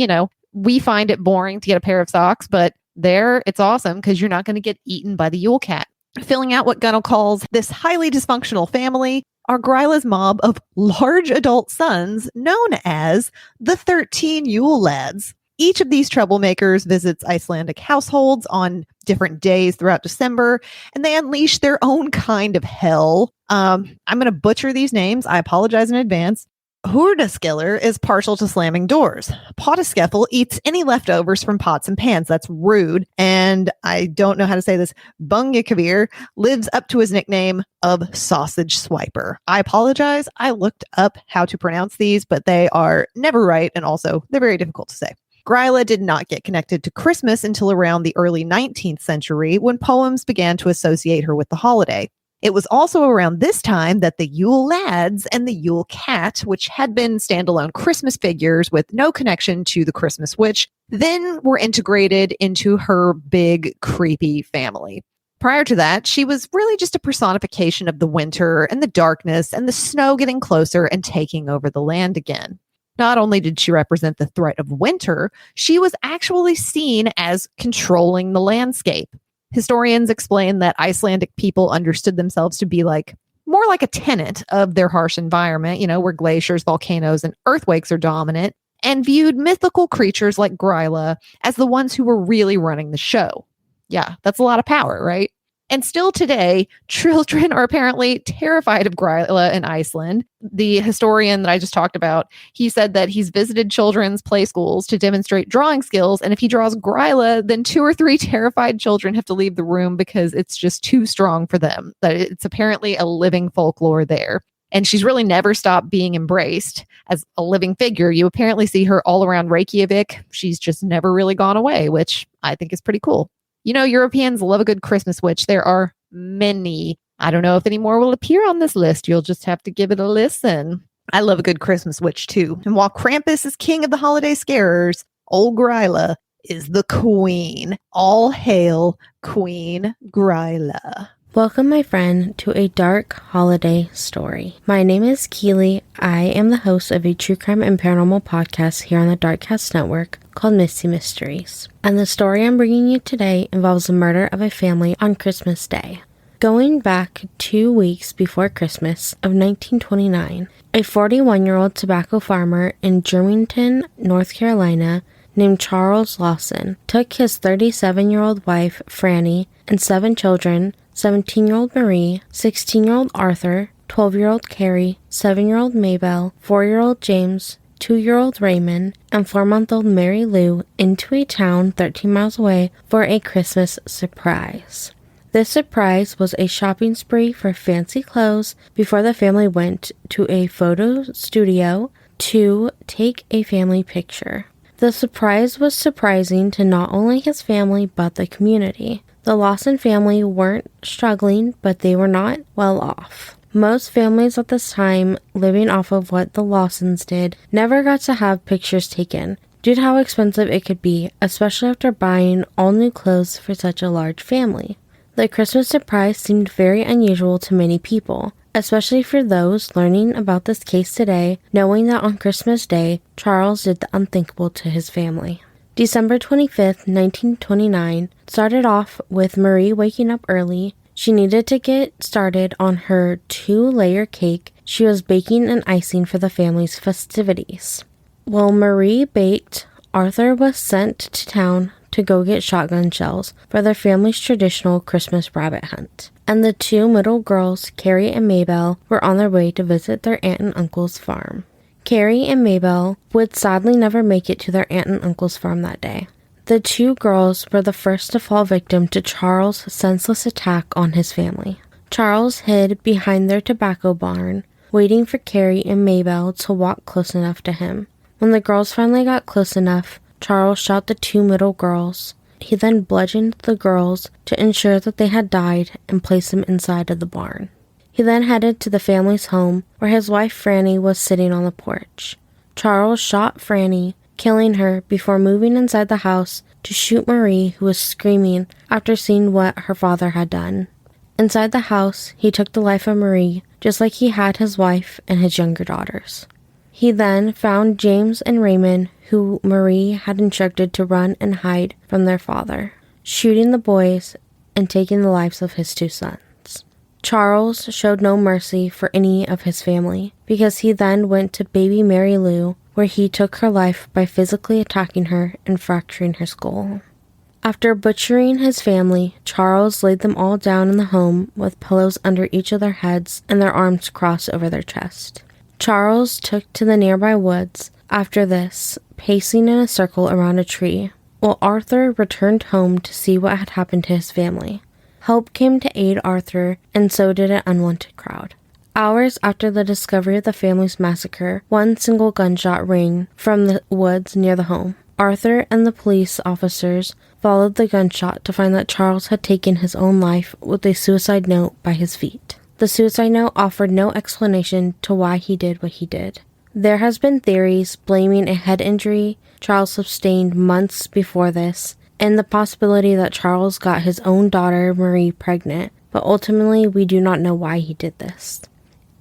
we find it boring to get a pair of socks, but there it's awesome because you're not going to get eaten by the Yule cat. Filling out what Gunnell calls this highly dysfunctional family are Gryla's mob of large adult sons known as the 13 Yule Lads. Each of these troublemakers visits Icelandic households on different days throughout December, and they unleash their own kind of hell. I'm going to butcher these names. I apologize in advance. Hurdaskiller is partial to slamming doors. Pottaskeffel eats any leftovers from pots and pans. That's rude. And I don't know how to say this. Bungakavir lives up to his nickname of Sausage Swiper. I apologize. I looked up how to pronounce these, but they are never right. And also, they're very difficult to say. Gryla did not get connected to Christmas until around the early 19th century, when poems began to associate her with the holiday. It was also around this time that the Yule Lads and the Yule Cat, which had been standalone Christmas figures with no connection to the Christmas witch, then were integrated into her big, creepy family. Prior to that, she was really just a personification of the winter and the darkness and the snow getting closer and taking over the land again. Not only did she represent the threat of winter, she was actually seen as controlling the landscape. Historians explain that Icelandic people understood themselves to be more like a tenant of their harsh environment, where glaciers, volcanoes, and earthquakes are dominant, and viewed mythical creatures like Gryla as the ones who were really running the show. Yeah, that's a lot of power, right? And still today, children are apparently terrified of Gryla in Iceland. The historian that I just talked about, he said that he's visited children's play schools to demonstrate drawing skills. And if he draws Gryla, then 2 or 3 terrified children have to leave the room because it's just too strong for them. That it's apparently a living folklore there. And she's really never stopped being embraced as a living figure. You apparently see her all around Reykjavik. She's just never really gone away, which I think is pretty cool. Europeans love a good Christmas witch. There are many. I don't know if any more will appear on this list. You'll just have to give it a listen. I love a good Christmas witch too. And while Krampus is king of the holiday scarers, old Gryla is the queen. All hail Queen Gryla. Welcome, my friend, to a dark holiday story. My name is Keely. I am the host of a true crime and paranormal podcast here on the Darkcast network called Misty Mysteries. And the story I'm bringing you today involves the murder of a family on Christmas Day. Going back 2 weeks before Christmas of 1929, a 41-year-old tobacco farmer in Germantown, North Carolina, named Charles Lawson, took his 37-year-old wife, Franny, and 7 children, 17-year-old Marie, 16-year-old Arthur, 12-year-old Carrie, 7-year-old Maybelle, 4-year-old James, 2-year-old Raymond, and 4-month-old Mary Lou into a town 13 miles away for a Christmas surprise. This surprise was a shopping spree for fancy clothes before the family went to a photo studio to take a family picture. The surprise was surprising to not only his family but the community. The Lawson family weren't struggling, but they were not well off. Most families at this time, living off of what the Lawsons did, never got to have pictures taken due to how expensive it could be, especially after buying all new clothes for such a large family. The Christmas surprise seemed very unusual to many people, especially for those learning about this case today, knowing that on Christmas Day, Charles did the unthinkable to his family. December 25th, 1929, started off with Marie waking up early. She needed to get started on her 2-layer cake she was baking and icing for the family's festivities. While Marie baked, Arthur was sent to town to go get shotgun shells for their family's traditional Christmas rabbit hunt. And the 2 middle girls, Carrie and Maybelle, were on their way to visit their aunt and uncle's farm. Carrie and Maybelle would sadly never make it to their aunt and uncle's farm that day. The 2 girls were the first to fall victim to Charles' senseless attack on his family. Charles hid behind their tobacco barn, waiting for Carrie and Maybelle to walk close enough to him. When the girls finally got close enough, Charles shot the 2 middle girls. He then bludgeoned the girls to ensure that they had died and placed them inside of the barn. He then headed to the family's home, where his wife Franny was sitting on the porch. Charles shot Franny, killing her before moving inside the house to shoot Marie, who was screaming after seeing what her father had done. Inside the house, he took the life of Marie, just like he had his wife and his younger daughters. He then found James and Raymond, who Marie had instructed to run and hide from their father, shooting the boys and taking the lives of his 2 sons. Charles showed no mercy for any of his family, because he then went to baby Mary Lou, where he took her life by physically attacking her and fracturing her skull. After butchering his family, Charles laid them all down in the home with pillows under each of their heads and their arms crossed over their chest. Charles took to the nearby woods after this, pacing in a circle around a tree, while Arthur returned home to see what had happened to his family. Help came to aid Arthur, and so did an unwanted crowd. Hours after the discovery of the family's massacre, one single gunshot rang from the woods near the home. Arthur and the police officers followed the gunshot to find that Charles had taken his own life with a suicide note by his feet. The suicide note offered no explanation to why he did what he did. There has been theories blaming a head injury Charles sustained months before this, and the possibility that Charles got his own daughter Marie pregnant, but ultimately we do not know why he did this.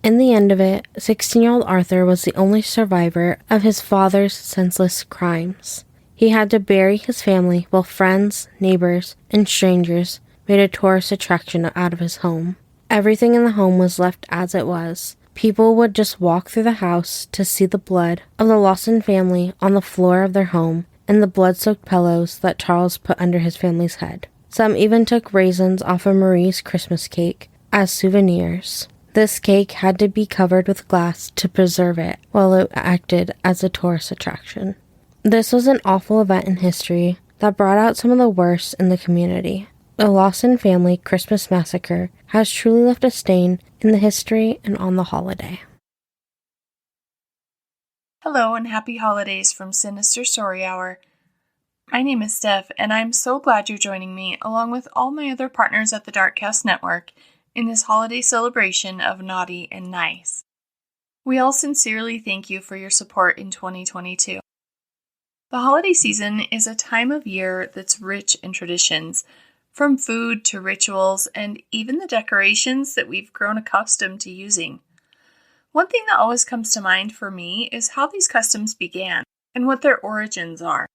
In the end of it, 16-year-old Arthur was the only survivor of his father's senseless crimes. He had to bury his family while friends, neighbors, and strangers made a tourist attraction out of his home. Everything in the home was left as it was. People would just walk through the house to see the blood of the Lawson family on the floor of their home and the blood-soaked pillows that Charles put under his family's head. Some even took raisins off of Marie's Christmas cake as souvenirs. This cake had to be covered with glass to preserve it while it acted as a tourist attraction. This was an awful event in history that brought out some of the worst in the community. The Lawson family Christmas massacre has truly left a stain in the history and on the holiday. Hello and happy holidays from Sinister Story Hour. My name is Steph, and I'm so glad you're joining me, along with all my other partners at the Darkcast Network, in this holiday celebration of naughty and nice. We all sincerely thank you for your support in 2022. The holiday season is a time of year that's rich in traditions, from food to rituals and even the decorations that we've grown accustomed to using. One thing that always comes to mind for me is how these customs began and what their origins are.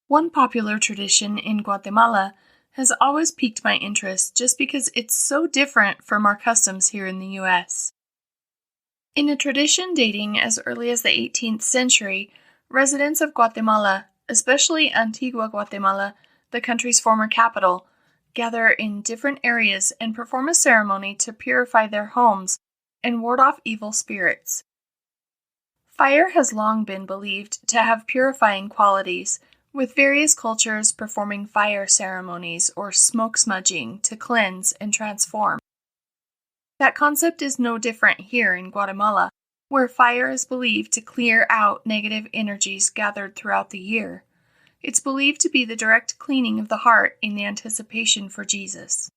One popular tradition in Guatemala has always piqued my interest just because it's so different from our customs here in the U.S. In a tradition dating as early as the 18th century, residents of Guatemala, especially Antigua Guatemala, the country's former capital, gather in different areas and perform a ceremony to purify their homes and ward off evil spirits. Fire has long been believed to have purifying qualities, with various cultures performing fire ceremonies or smoke smudging to cleanse and transform. That concept is no different here in Guatemala, where fire is believed to clear out negative energies gathered throughout the year. It's believed to be the direct cleaning of the heart in the anticipation for Jesus.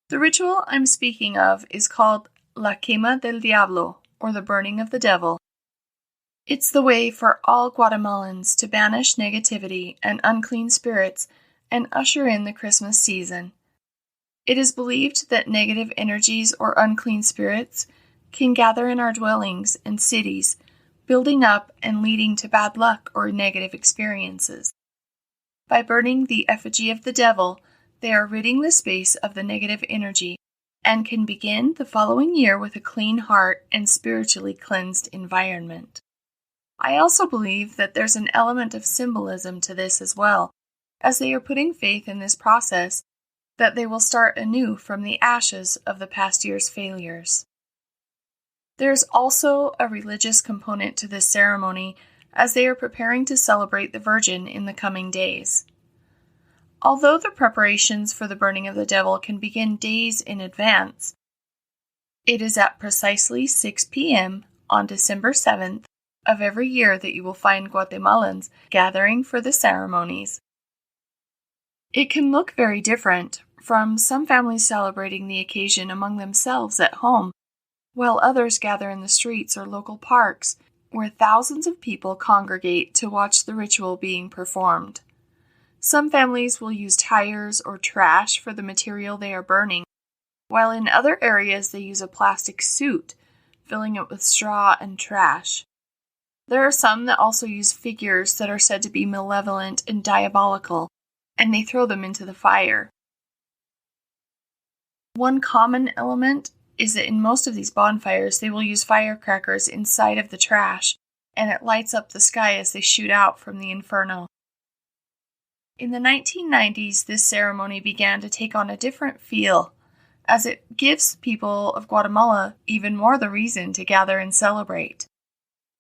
The ritual I'm speaking of is called La Quema del Diablo, or the burning of the devil. It's the way for all Guatemalans to banish negativity and unclean spirits and usher in the Christmas season. It is believed that negative energies or unclean spirits can gather in our dwellings and cities, building up and leading to bad luck or negative experiences. By burning the effigy of the devil, they are ridding the space of the negative energy and can begin the following year with a clean heart and spiritually cleansed environment. I also believe that there's an element of symbolism to this as well, as they are putting faith in this process that they will start anew from the ashes of the past year's failures. There's also a religious component to this ceremony, as they are preparing to celebrate the Virgin in the coming days. Although the preparations for the burning of the devil can begin days in advance, it is at precisely 6 p.m. on December 7th of every year that you will find Guatemalans gathering for the ceremonies. It can look very different, from some families celebrating the occasion among themselves at home, while others gather in the streets or local parks, where thousands of people congregate to watch the ritual being performed. Some families will use tires or trash for the material they are burning, while in other areas they use a plastic suit, filling it with straw and trash. There are some that also use figures that are said to be malevolent and diabolical, and they throw them into the fire. One common element is that in most of these bonfires they will use firecrackers inside of the trash, and it lights up the sky as they shoot out from the inferno. In the 1990s, this ceremony began to take on a different feel, as it gives people of Guatemala even more the reason to gather and celebrate.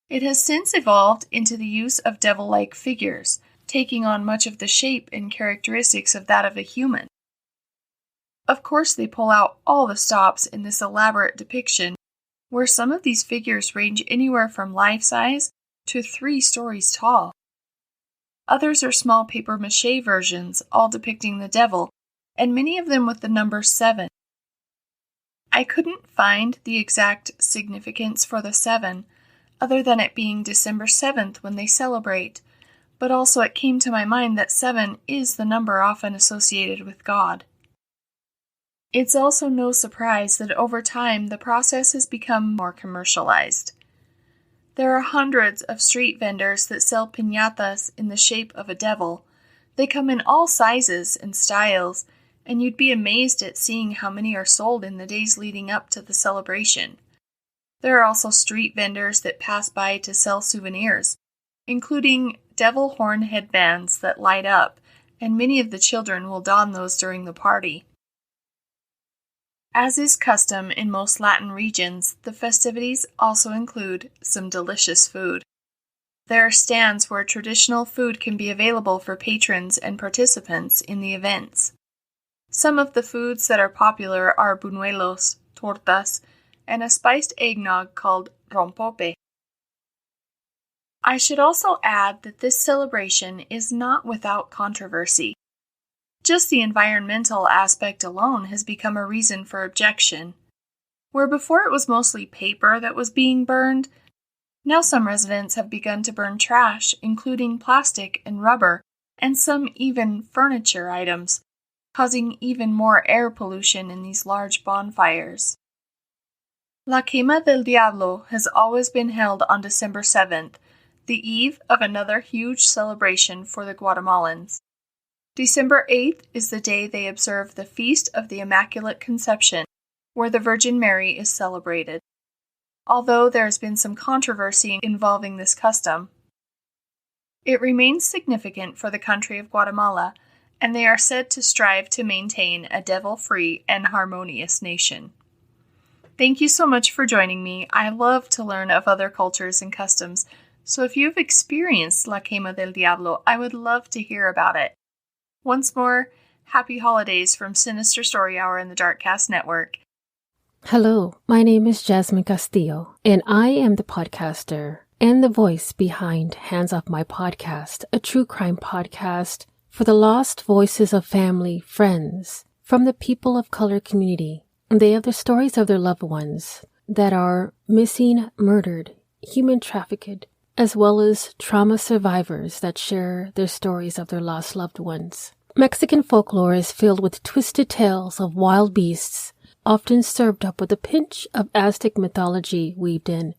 It has since evolved into the use of devil-like figures, taking on much of the shape and characteristics of that of a human. Of course, they pull out all the stops in this elaborate depiction, where some of these figures range anywhere from life-size to 3 stories tall. Others are small papier-mâché versions, all depicting the devil, and many of them with the number 7. I couldn't find the exact significance for the 7, other than it being December 7th when they celebrate, but also it came to my mind that 7 is the number often associated with God. It's also no surprise that over time the process has become more commercialized. There are hundreds of street vendors that sell piñatas in the shape of a devil. They come in all sizes and styles, and you'd be amazed at seeing how many are sold in the days leading up to the celebration. There are also street vendors that pass by to sell souvenirs, including devil horn headbands that light up, and many of the children will don those during the party. As is custom in most Latin regions, the festivities also include some delicious food. There are stands where traditional food can be available for patrons and participants in the events. Some of the foods that are popular are buñuelos, tortas, and a spiced eggnog called rompope. I should also add that this celebration is not without controversy. Just the environmental aspect alone has become a reason for objection. Where before it was mostly paper that was being burned, now some residents have begun to burn trash, including plastic and rubber, and some even furniture items, causing even more air pollution in these large bonfires. La Quema del Diablo has always been held on December 7th, the eve of another huge celebration for the Guatemalans. December 8th is the day they observe the Feast of the Immaculate Conception, where the Virgin Mary is celebrated. Although there has been some controversy involving this custom, it remains significant for the country of Guatemala, and they are said to strive to maintain a devil-free and harmonious nation. Thank you so much for joining me. I love to learn of other cultures and customs, so if you've experienced La Quema del Diablo, I would love to hear about it. Once more, happy holidays from Sinister Story Hour and the Darkcast Network. Hello, my name is Jasmine Castillo, and I am the podcaster and the voice behind Hands Off My Podcast, a true crime podcast for the lost voices of family, friends, from the people of color community. They have the stories of their loved ones that are missing, murdered, human trafficked, as well as trauma survivors that share their stories of their lost loved ones. Mexican folklore is filled with twisted tales of wild beasts, often served up with a pinch of Aztec mythology weaved in,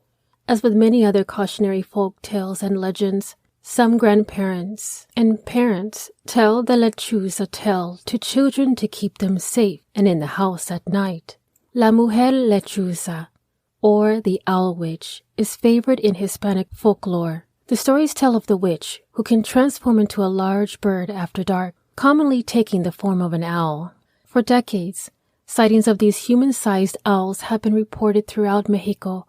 As with many other cautionary folk tales and legends, some grandparents and parents tell the lechuza tale to children to keep them safe and in the house at night. La Mujer Lechuza, or the Owl Witch, is favored in Hispanic folklore. The stories tell of the witch who can transform into a large bird after dark, commonly taking the form of an owl. For decades, sightings of these human-sized owls have been reported throughout Mexico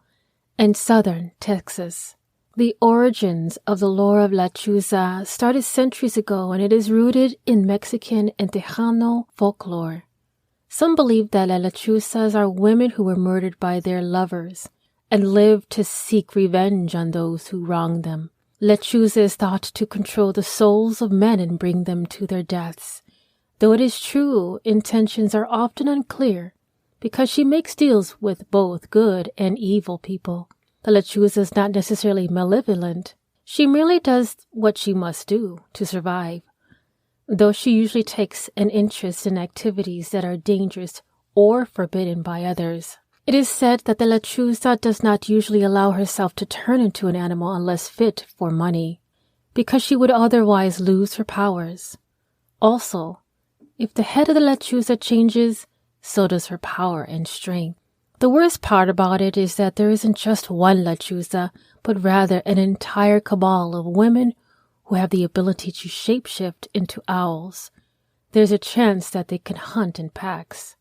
and southern Texas. The origins of the lore of Lechuza started centuries ago, and it is rooted in Mexican and Tejano folklore. Some believe that Lechuzas are women who were murdered by their lovers and live to seek revenge on those who wronged them. Lechuza is thought to control the souls of men and bring them to their deaths. Though it is true, intentions are often unclear because she makes deals with both good and evil people. The Lechuza is not necessarily malevolent. She merely does what she must do to survive, though she usually takes an interest in activities that are dangerous or forbidden by others. It is said that the Lechuza does not usually allow herself to turn into an animal unless fit for money, because she would otherwise lose her powers. Also, if the head of the Lechuza changes, so does her power and strength. The worst part about it is that there isn't just one Lechuza, but rather an entire cabal of women who have the ability to shapeshift into owls. There's a chance that they can hunt in packs.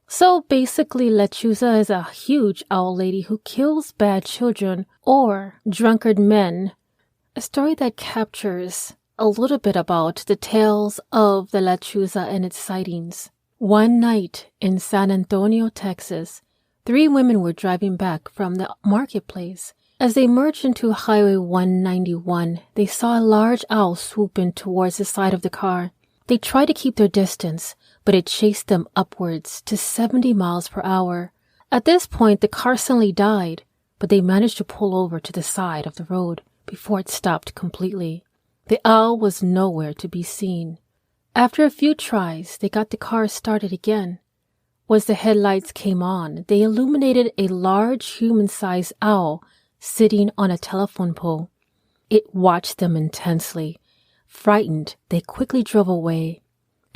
So basically, Lechuza is a huge owl lady who kills bad children or drunkard men. A story that captures a little bit about the tales of the Lechuza and its sightings. One night in San Antonio, Texas, 3 women were driving back from the marketplace. As they merged into Highway 191, they saw a large owl swoop in towards the side of the car. They tried to keep their distance, but it chased them upwards to 70 miles per hour. At this point, the car suddenly died, but they managed to pull over to the side of the road before it stopped completely. The owl was nowhere to be seen. After a few tries, they got the car started again. Once the headlights came on, they illuminated a large human-sized owl sitting on a telephone pole. It watched them intensely. Frightened, they quickly drove away.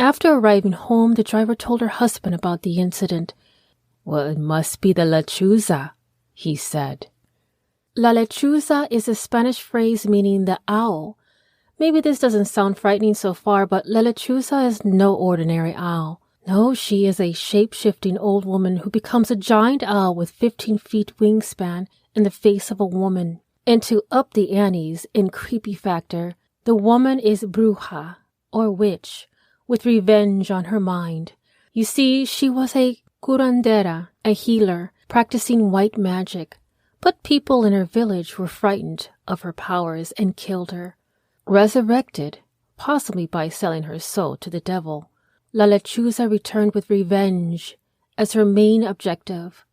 After arriving home, the driver told her husband about the incident. "Well, it must be the Lechuza," he said. La Lechuza is a Spanish phrase meaning the owl. Maybe this doesn't sound frightening so far, but La Lechuza is no ordinary owl. No, she is a shape-shifting old woman who becomes a giant owl with 15 feet wingspan in the face of a woman. And to up the antes in creepy factor, the woman is bruja, or witch, with revenge on her mind. You see, she was a curandera, a healer, practicing white magic. But people in her village were frightened of her powers and killed her. Resurrected, possibly by selling her soul to the devil, La Lechuza returned with revenge as her main objective.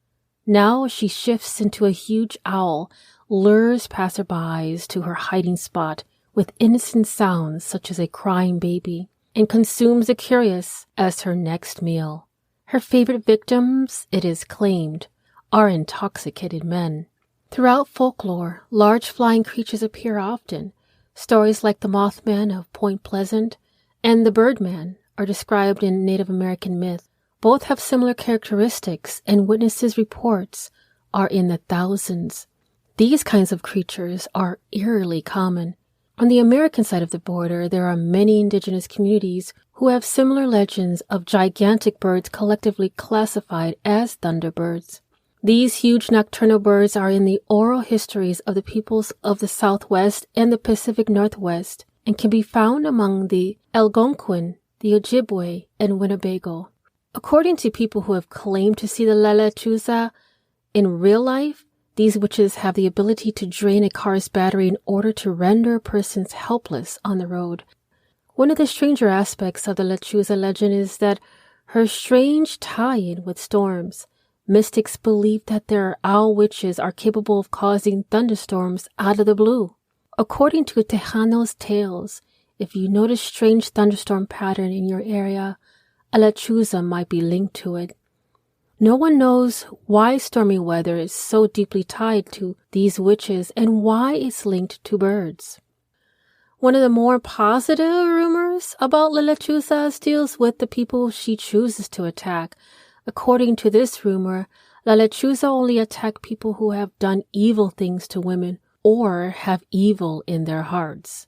Now she shifts into a huge owl, lures passerbys to her hiding spot with innocent sounds such as a crying baby, and consumes the curious as her next meal. Her favorite victims, it is claimed, are intoxicated men. Throughout folklore, large flying creatures appear often. Stories like the Mothman of Point Pleasant and the Birdman are described in Native American myth. Both have similar characteristics, and witnesses' reports are in the thousands. These kinds of creatures are eerily common. On the American side of the border, there are many indigenous communities who have similar legends of gigantic birds collectively classified as thunderbirds. These huge nocturnal birds are in the oral histories of the peoples of the Southwest and the Pacific Northwest, and can be found among the Algonquin, the Ojibwe, and Winnebago. According to people who have claimed to see the La Lechuza in real life, these witches have the ability to drain a car's battery in order to render persons helpless on the road. One of the stranger aspects of the Lechuza legend is that her strange tie-in with storms. Mystics believe that their owl witches are capable of causing thunderstorms out of the blue. According to Tejano's tales, if you notice strange thunderstorm pattern in your area, a Lechuza might be linked to it. No one knows why stormy weather is so deeply tied to these witches and why it's linked to birds. One of the more positive rumors about La Lechuza deals with the people she chooses to attack. According to this rumor, La Lechuza only attacks people who have done evil things to women or have evil in their hearts.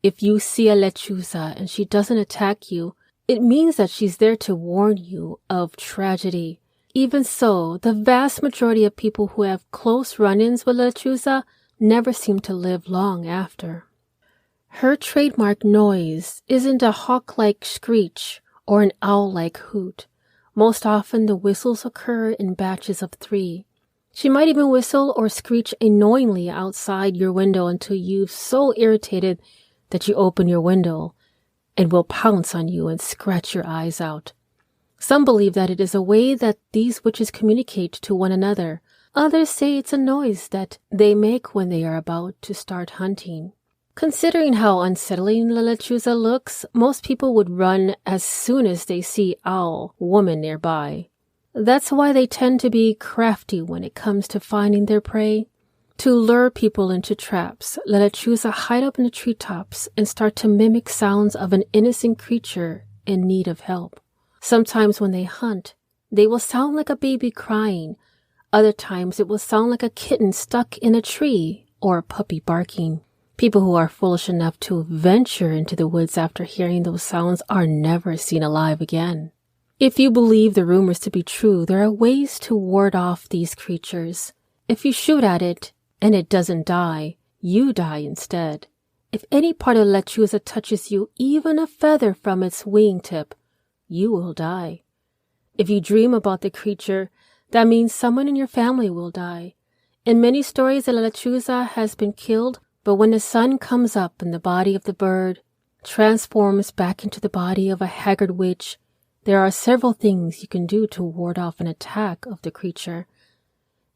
If you see a Lechuza and she doesn't attack you, it means that she's there to warn you of tragedy. Even so, the vast majority of people who have close run-ins with Lechuza never seem to live long after. Her trademark noise isn't a hawk-like screech or an owl-like hoot. Most often, the whistles occur in batches of 3. She might even whistle or screech annoyingly outside your window until you're so irritated that you open your window and will pounce on you and scratch your eyes out. Some believe that it is a way that these witches communicate to one another. Others say it's a noise that they make when they are about to start hunting. Considering how unsettling La Lechuza looks, most people would run as soon as they see owl woman nearby. That's why they tend to be crafty when it comes to finding their prey. To lure people into traps, La Lechuza hide up in the treetops and start to mimic sounds of an innocent creature in need of help. Sometimes when they hunt, they will sound like a baby crying. Other times it will sound like a kitten stuck in a tree or a puppy barking. People who are foolish enough to venture into the woods after hearing those sounds are never seen alive again. If you believe the rumors to be true, there are ways to ward off these creatures. If you shoot at it and it doesn't die, you die instead. If any part of Lechuza touches you, even a feather from its wingtip, you will die. If you dream about the creature, that means someone in your family will die. In many stories, the Lechuza has been killed, but when the sun comes up and the body of the bird transforms back into the body of a haggard witch, there are several things you can do to ward off an attack of the creature.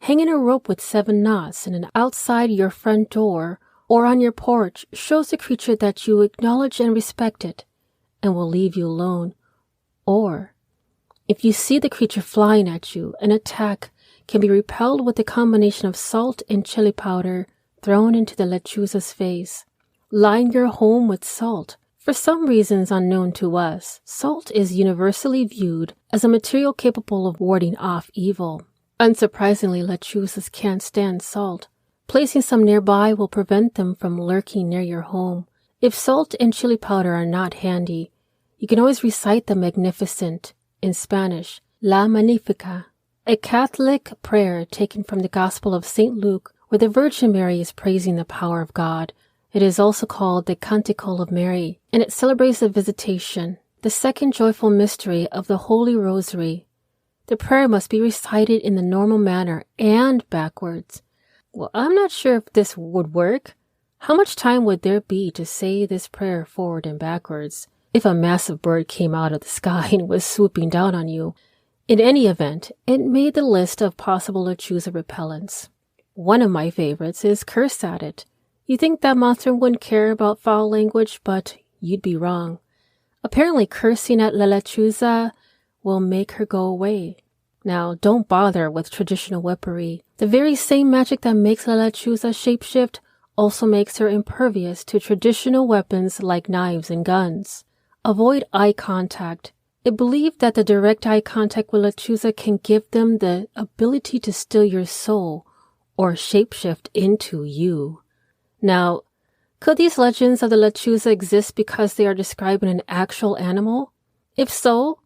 Hanging a rope with 7 knots in and outside your front door or on your porch shows the creature that you acknowledge and respect it and will leave you alone. Or, if you see the creature flying at you, an attack can be repelled with a combination of salt and chili powder thrown into the Lechuza's face. Line your home with salt. For some reasons unknown to us, salt is universally viewed as a material capable of warding off evil. Unsurprisingly, Lechuzas can't stand salt. Placing some nearby will prevent them from lurking near your home. If salt and chili powder are not handy, you can always recite the Magnificent, in Spanish, La Magnifica, a Catholic prayer taken from the Gospel of St. Luke, where the Virgin Mary is praising the power of God. It is also called the Canticle of Mary, and it celebrates the Visitation, the second joyful mystery of the Holy Rosary. The prayer must be recited in the normal manner and backwards. Well, I'm not sure if this would work. How much time would there be to say this prayer forward and backwards if a massive bird came out of the sky and was swooping down on you? In any event, it made the list of possible Lechuza repellents. One of my favorites is curse at it. You think that monster wouldn't care about foul language, but you'd be wrong. Apparently cursing at La Lechuza will make her go away. Now, don't bother with traditional weaponry. The very same magic that makes La Lechuza shapeshift also makes her impervious to traditional weapons like knives and guns. Avoid eye contact. It believed that the direct eye contact with Lechuza can give them the ability to steal your soul or shapeshift into you. Now, could these legends of the Lechuza exist because they are describing an actual animal? If so,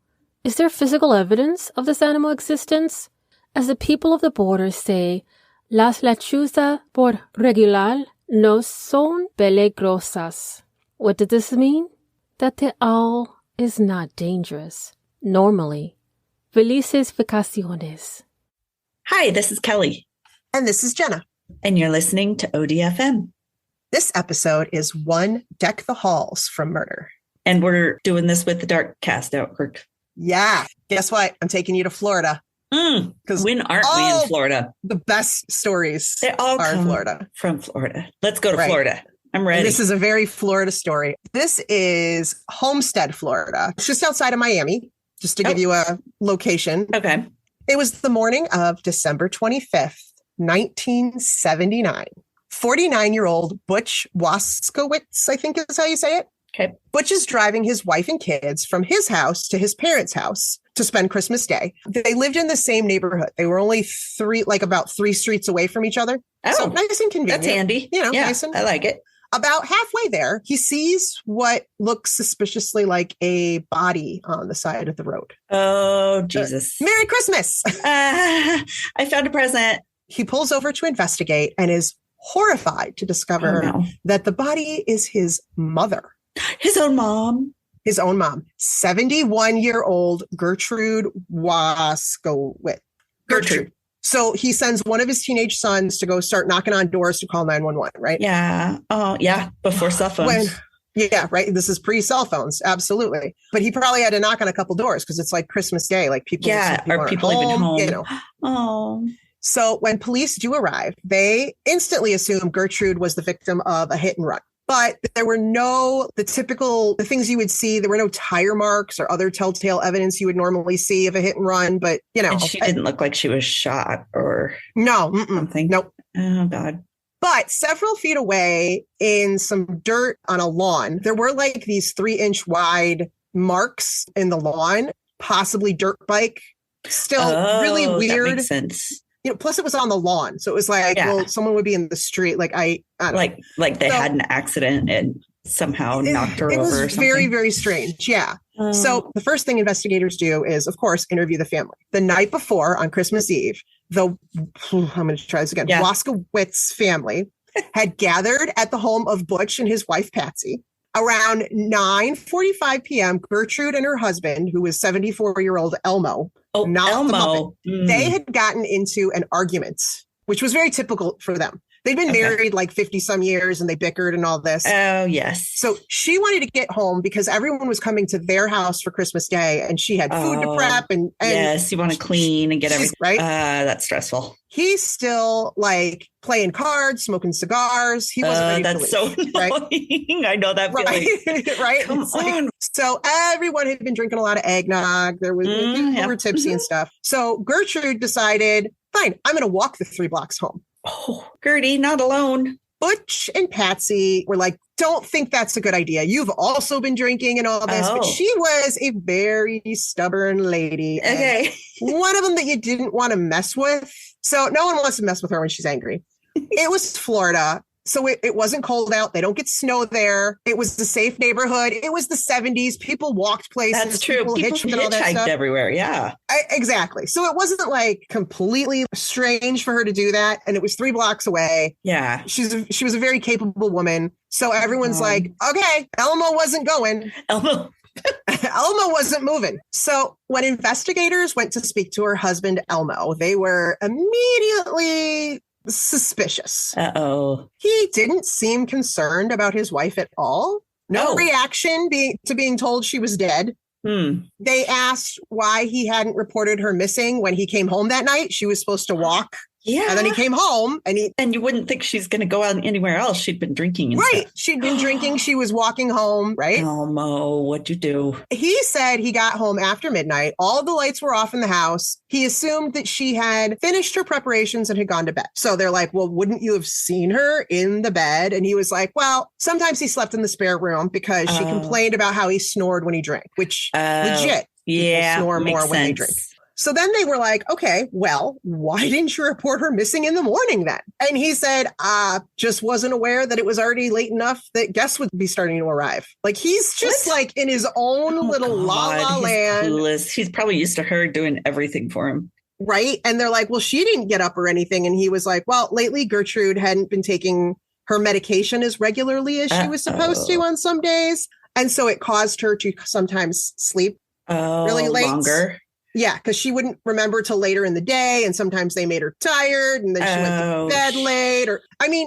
is there physical evidence of this animal existence? As the people of the border say, las Lechuza por regular no son peligrosas. What did this mean? That the owl is not dangerous. Normally. Felices vacaciones. Hi, this is Kelly. And this is Jenna. And you're listening to ODFM. This episode is One Deck the Halls from Murder. And we're doing this with the Darkcast Network. Yeah. Guess what? I'm taking you to Florida. Because when aren't we in Florida? The best stories they all are come in Florida. From Florida. Let's go to Florida. I'm ready. And this is a very Florida story. This is Homestead, Florida. It's just outside of Miami, just to give you a location. Okay. It was the morning of December 25th, 1979. 49-year-old Butch Waskowitz, I think is how you say it. Okay. Butch is driving his wife and kids from his house to his parents' house to spend Christmas Day. They lived in the same neighborhood. They were only about three streets away from each other. Oh, so nice and convenient. That's handy. Yeah, nice I like it. About halfway there, he sees what looks suspiciously like a body on the side of the road. Oh, Jesus. Merry Christmas. I found a present. He pulls over to investigate and is horrified to discover that the body is his mother. His own mom. 71-year-old Gertrude Waskowitz. Gertrude. So he sends one of his teenage sons to go start knocking on doors to call 911, right? Yeah. Oh, yeah. Before cell phones. Yeah, right. This is pre-cell phones. Absolutely. But he probably had to knock on a couple doors because it's like Christmas Day. Like people, are people even home? You know. Oh. So when police do arrive, they instantly assume Gertrude was the victim of a hit and run. But there were the things you would see. There were no tire marks or other telltale evidence you would normally see of a hit and run. But, and she didn't look like she was shot or something. Nope. Oh, God. But several feet away in some dirt on a lawn, there were like these 3-inch wide marks in the lawn, possibly dirt bike. Still really weird. That makes sense. Plus it was on the lawn. So it was like, well, someone would be in the street. Like I don't know. Like they had an accident and somehow knocked her over or something. It was very, very strange. Yeah. So the first thing investigators do is, of course, interview the family. The night before, on Christmas Eve, I'm going to try this again. Waskowitz family had gathered at the home of Butch and his wife, Patsy. Around 9:45 p.m., Gertrude and her husband, who was 74-year-old Elmo, they had gotten into an argument, which was very typical for them. They'd been married like 50 some years and they bickered and all this. Oh, yes. So she wanted to get home because everyone was coming to their house for Christmas Day and she had food to prep. And yes, you want to clean and get everything. Right. That's stressful. He's still like playing cards, smoking cigars. He wasn't ready that's to leave, so annoying. Right? I know that feeling. Right? Come on. So everyone had been drinking a lot of eggnog. There was people were tipsy and stuff. So Gertrude decided, fine, I'm going to walk the 3 blocks home. Oh, Gertie, not alone. Butch and Patsy were like, don't think that's a good idea. You've also been drinking and all this. But she was a very stubborn lady. Okay. One of them that you didn't want to mess with. So no one wants to mess with her when she's angry. It was Florida. So it wasn't cold out. They don't get snow there. It was the safe neighborhood. It was the 70s. People walked places. That's true. People hitchhiked everywhere. Yeah. Exactly. So it wasn't like completely strange for her to do that. And it was 3 blocks away. Yeah. She was a very capable woman. So everyone's like, okay, Elmo wasn't going. Elmo wasn't moving. So when investigators went to speak to her husband, Elmo, they were immediately suspicious. Uh-oh. He didn't seem concerned about his wife at all. No reaction to being told she was dead. They asked why he hadn't reported her missing when he came home that night. She was supposed to walk. Yeah. And then he came home and you wouldn't think she's going to go out anywhere else. She'd been drinking. And right. Stuff. She'd been drinking. She was walking home. Right. Elmo, what'd you do? He said he got home after midnight. All the lights were off in the house. He assumed that she had finished her preparations and had gone to bed. So they're like, well, wouldn't you have seen her in the bed? And he was like, well, sometimes he slept in the spare room because she complained about how he snored when he drank, which legit. Yeah. Snore more when they drink. So then they were like, okay, well, why didn't you report her missing in the morning then? And he said, just wasn't aware that it was already late enough that guests would be starting to arrive. Like he's just like in his own little la-la land. Clueless. He's probably used to her doing everything for him. Right. And they're like, well, she didn't get up or anything. And he was like, well, lately Gertrude hadn't been taking her medication as regularly as she was supposed to on some days. And so it caused her to sometimes sleep really late. Longer. Yeah, because she wouldn't remember till later in the day, and sometimes they made her tired, and then she went to bed late.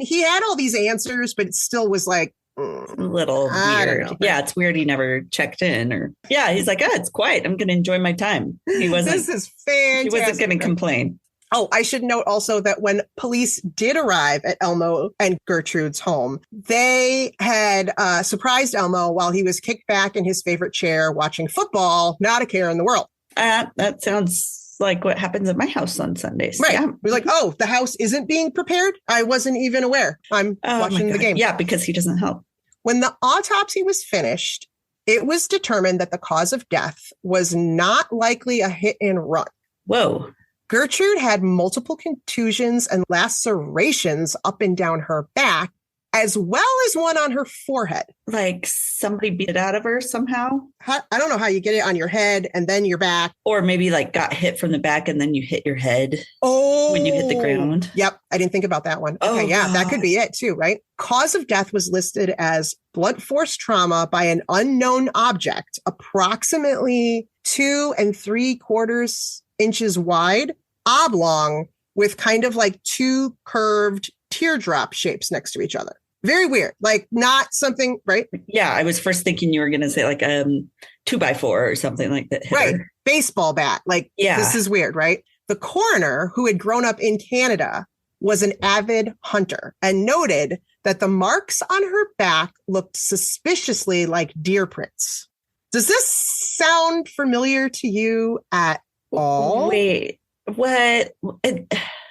He had all these answers, but it still was like a little weird. Yeah, it's weird. He never checked in, he's like, it's quiet. I'm going to enjoy my time. He wasn't. This is fantastic. He wasn't going to complain. Oh, I should note also that when police did arrive at Elmo and Gertrude's home, they had surprised Elmo while he was kicked back in his favorite chair watching football, not a care in the world. That sounds like what happens at my house on Sundays. Right. Yeah. We're like, oh, the house isn't being prepared? I wasn't even aware. I'm watching the game. Yeah, because he doesn't help. When the autopsy was finished, it was determined that the cause of death was not likely a hit and run. Whoa. Gertrude had multiple contusions and lacerations up and down her back, as well as one on her forehead. Like somebody beat it out of her somehow? I don't know how you get it on your head and then your back. Or maybe like got hit from the back and then you hit your head when you hit the ground. Yep. I didn't think about that one. Okay, yeah, that could be it too, right? Cause of death was listed as blunt force trauma by an unknown object, approximately 2 3/4 inches wide, oblong, with kind of like 2 curved teardrop shapes next to each other. Very weird. Like not something, right? Yeah, I was first thinking you were going to say like 2x4 or something like that. Right. Baseball bat. Like, this is weird, right? The coroner, who had grown up in Canada, was an avid hunter and noted that the marks on her back looked suspiciously like deer prints. Does this sound familiar to you at all? Wait, what?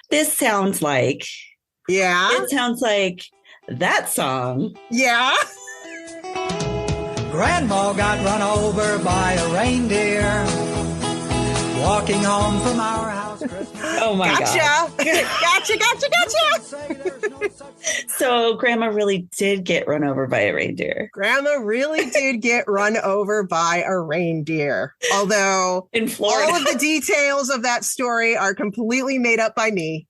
This sounds like... Yeah. It sounds like that song. Yeah. Grandma got run over by a reindeer walking home from our house. Oh my God. Gotcha. So Grandma really did get run over by a reindeer. Grandma really did get run over by a reindeer. Although in Florida, all of the details of that story are completely made up by me.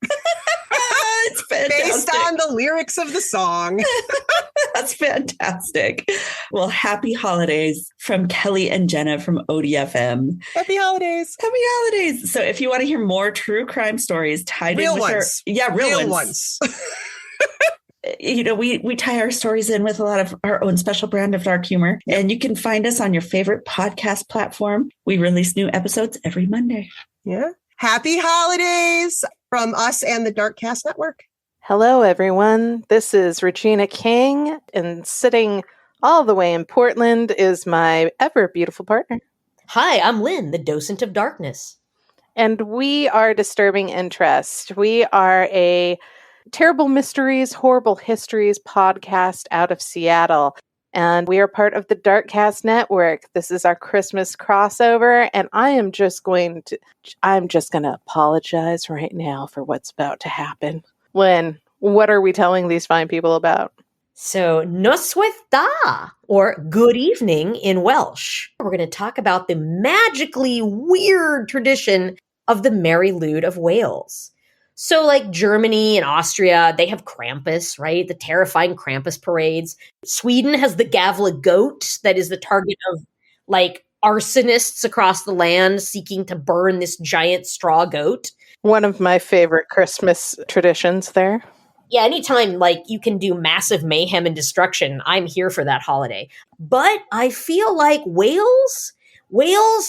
It's fantastic. Based on the lyrics of the song. That's fantastic. Well, happy holidays from Kelly and Jenna from ODFM. Happy holidays. Happy holidays. So if you want to hear more true crime stories tied real in with ones. real ones. You know, we tie our stories in with a lot of our own special brand of dark humor. Yep. And you can find us on your favorite podcast platform. We release new episodes every Monday. Yeah. Happy holidays from us and the Darkcast Network. Hello, everyone. This is Regina King, and sitting all the way in Portland is my ever beautiful partner. Hi, I'm Lynn, the docent of darkness. And we are Disturbing Interest. We are a terrible mysteries, horrible histories podcast out of Seattle. And we are part of the Darkcast Network. This is our Christmas crossover, and I'm just going to apologize right now for what's about to happen. Lynn, what are we telling these fine people about? So, Noswaith, or good evening in Welsh. We're going to talk about the magically weird tradition of the Merry Lwyd of Wales. So like Germany and Austria, they have Krampus, right? The terrifying Krampus parades. Sweden has the Gavla goat that is the target of like arsonists across the land seeking to burn this giant straw goat. One of my favorite Christmas traditions there. Yeah, anytime like you can do massive mayhem and destruction, I'm here for that holiday. But I feel like Wales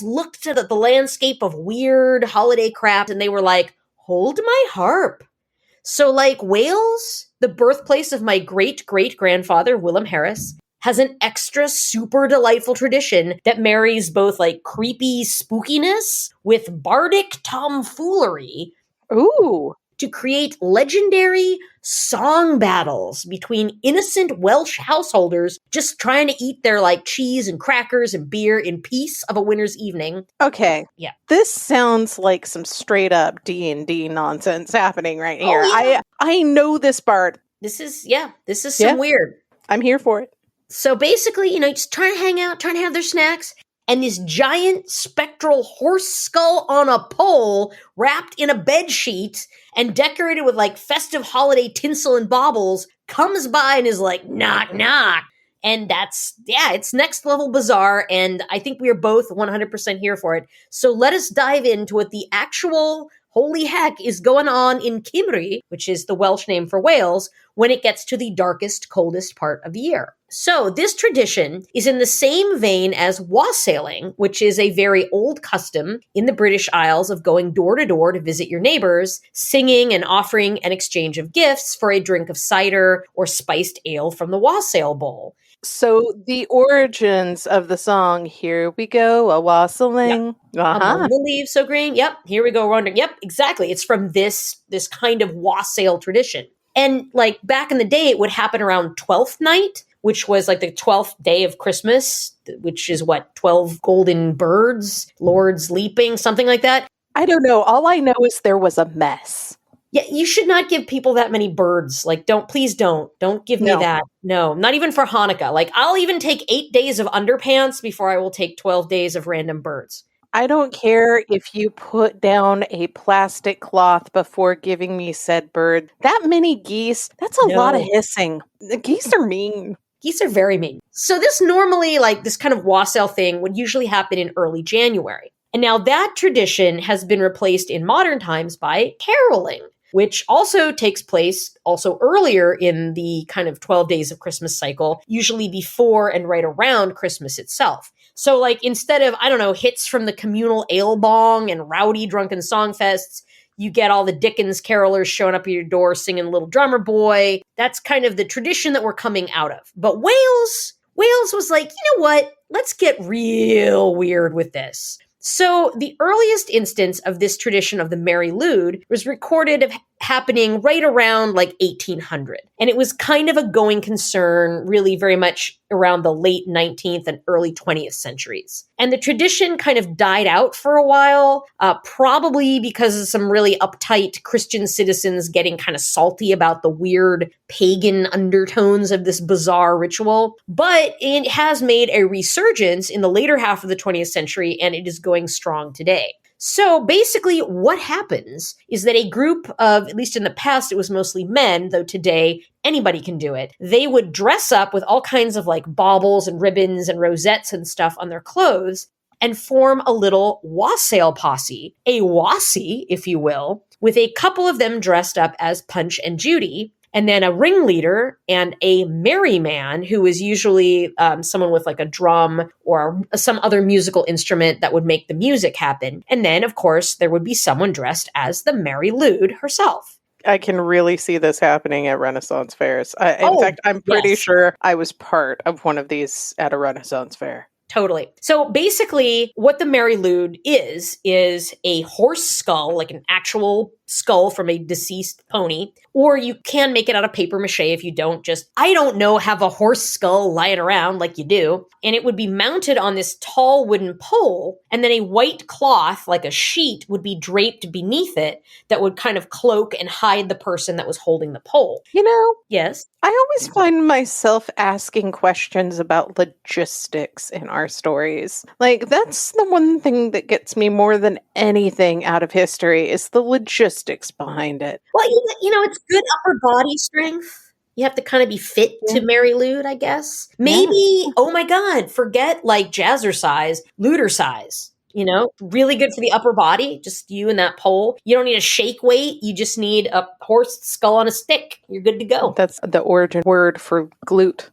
looked at the landscape of weird holiday crap and they were like, hold my harp. So like Wales, the birthplace of my great-great-grandfather, Willem Harris, has an extra super delightful tradition that marries both like creepy spookiness with bardic tomfoolery. Ooh. To create legendary song battles between innocent Welsh householders just trying to eat their like cheese and crackers and beer in peace of a winter's evening. Okay. Yeah. This sounds like some straight up D&D nonsense happening right here. Oh, yeah. I know this part. This is some weird. I'm here for it. So basically, just trying to hang out, trying to have their snacks. And this giant spectral horse skull on a pole wrapped in a bed sheet and decorated with like festive holiday tinsel and baubles comes by and is like, knock, knock. And it's next level bizarre. And I think we are both 100% here for it. So let us dive into what the actual holy heck is going on in Cymru, which is the Welsh name for Wales, when it gets to the darkest, coldest part of the year. So this tradition is in the same vein as wassailing, which is a very old custom in the British Isles of going door to door to visit your neighbors, singing and offering an exchange of gifts for a drink of cider or spiced ale from the wassail bowl. So the origins of the song, here we go, a wassailing. Among the leaves so green. Yep, here we go wandering. Yep, exactly. It's from this kind of wassail tradition. And like back in the day, it would happen around 12th night, which was like the 12th day of Christmas, which is what, 12 golden birds, lords leaping, something like that. I don't know. All I know is there was a mess. Yeah, you should not give people that many birds. Like, please don't give me that. No, not even for Hanukkah. Like, I'll even take 8 days of underpants before I will take 12 days of random birds. I don't care if you put down a plastic cloth before giving me said bird. That many geese, that's a lot of hissing. The geese are mean. Geese are very mean. So this normally, like this kind of wassail thing would usually happen in early January. And now that tradition has been replaced in modern times by caroling, which also takes place also earlier in the kind of 12 days of Christmas cycle, usually before and right around Christmas itself. So like instead of, I don't know, hits from the communal ale bong and rowdy drunken songfests, you get all the Dickens carolers showing up at your door singing Little Drummer Boy. That's kind of the tradition that we're coming out of. But Wales was like, you know what? Let's get real weird with this. So the earliest instance of this tradition of the Merry Lude was recorded of happening right around like 1800. And it was kind of a going concern really very much around the late 19th and early 20th centuries. And the tradition kind of died out for a while, probably because of some really uptight Christian citizens getting kind of salty about the weird pagan undertones of this bizarre ritual. But it has made a resurgence in the later half of the 20th century, and it is going strong today. So basically what happens is that a group of, at least in the past, it was mostly men, though today anybody can do it. They would dress up with all kinds of like baubles and ribbons and rosettes and stuff on their clothes and form a little wassail posse, a wassie, if you will, with a couple of them dressed up as Punch and Judy, and then a ringleader and a merry man who is usually someone with like a drum or some other musical instrument that would make the music happen. And then, of course, there would be someone dressed as the Merry Lude herself. I can really see this happening at Renaissance fairs. In fact, I'm pretty sure I was part of one of these at a Renaissance fair. Totally. So basically what the Merry Lude is a horse skull, like an actual skull from a deceased pony, or you can make it out of paper mache if you don't just, I don't know, have a horse skull lying around like you do. And it would be mounted on this tall wooden pole, and then a white cloth, like a sheet, would be draped beneath it that would kind of cloak and hide the person that was holding the pole. You know? Yes? I always find myself asking questions about logistics in our stories. Like, that's the one thing that gets me more than anything out of history is the logistics behind it. Well, you know, it's good upper body strength. You have to kind of be fit to Merry Lude, I guess. Maybe, oh my God, forget like jazzercise, ludercise. You know, really good for the upper body, just you and that pole. You don't need a shake weight. You just need a horse skull on a stick. You're good to go. That's the origin word for glute.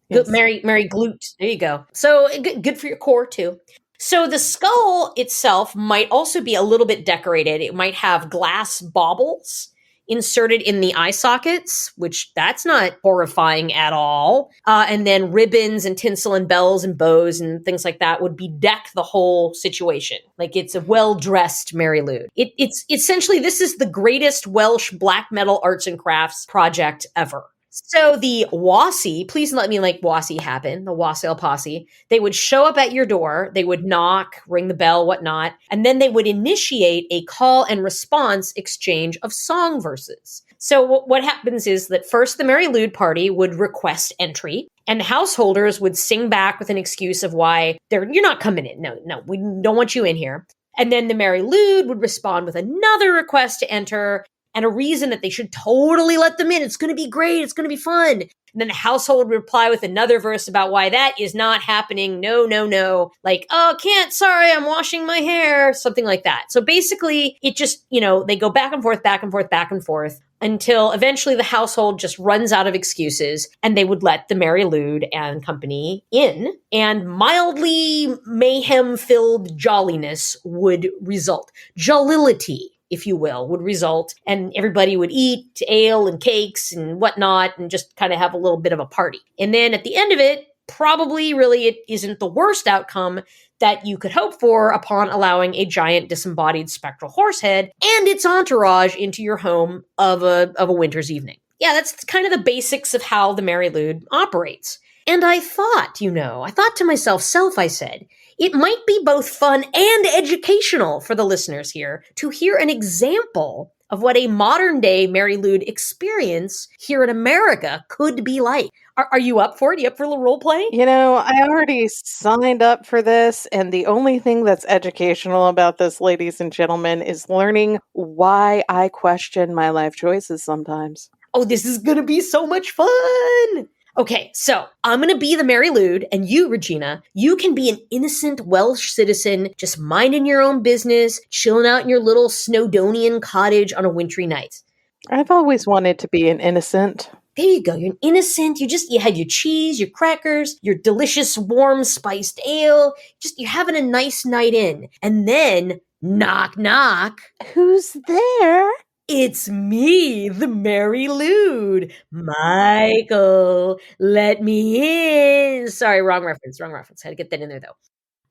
Yes. Merry glute. There you go. So good for your core too. So the skull itself might also be a little bit decorated. It might have glass baubles inserted in the eye sockets, which that's not horrifying at all. And then ribbons and tinsel and bells and bows and things like that would bedeck the whole situation. Like it's a well-dressed Merry Lude. It's essentially, this is the greatest Welsh black metal arts and crafts project ever. So the Wassie, please let me make Wassie happen, the wassail posse, they would show up at your door, they would knock, ring the bell, whatnot, and then they would initiate a call and response exchange of song verses. So what happens is that first the Merry Lude party would request entry, and the householders would sing back with an excuse of why you're not coming in. No, we don't want you in here. And then the Merry Lude would respond with another request to enter, and a reason that they should totally let them in. It's going to be great. It's going to be fun. And then the household would reply with another verse about why that is not happening. No. Like, oh, can't. Sorry, I'm washing my hair. Something like that. So basically, it just, they go back and forth until eventually the household just runs out of excuses and they would let the Merry Lude and company in, and mildly mayhem-filled jolliness would result. Jollility if you will, would result, and everybody would eat ale and cakes and whatnot and just kind of have a little bit of a party. And then at the end of it, probably really it isn't the worst outcome that you could hope for upon allowing a giant disembodied spectral horse head and its entourage into your home of a winter's evening. Yeah, that's kind of the basics of how the Mary Lude operates. And I thought to myself, I said, it might be both fun and educational for the listeners here to hear an example of what a modern day Mary Lude experience here in America could be like. Are you up for it? Are you up for a little role play? I already signed up for this, and the only thing that's educational about this, ladies and gentlemen, is learning why I question my life choices sometimes. Oh, this is going to be so much fun. Okay, so I'm going to be the Mary Lude, and you, Regina, you can be an innocent Welsh citizen just minding your own business, chilling out in your little Snowdonian cottage on a wintry night. I've always wanted to be an innocent. There you go. You're an innocent. You had your cheese, your crackers, your delicious warm spiced ale. You're having a nice night in. And then, knock, knock. Who's there? It's me, the Mary Lude. Michael, let me in. Sorry, wrong reference. Had to get that in there, though.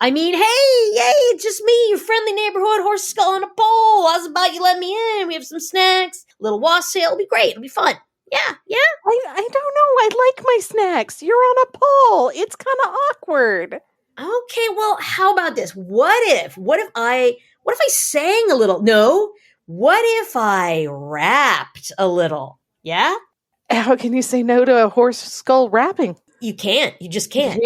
I mean, hey, it's just me, your friendly neighborhood horse skull on a pole. How's about you let me in? We have some snacks, a little wassail. It'll be great. It'll be fun. Yeah. I don't know. I like my snacks. You're on a pole. It's kind of awkward. Okay, well, how about this? What if I sang a little? No. What if I rapped a little? Yeah? How can you say no to a horse skull rapping? You can't. You just can't.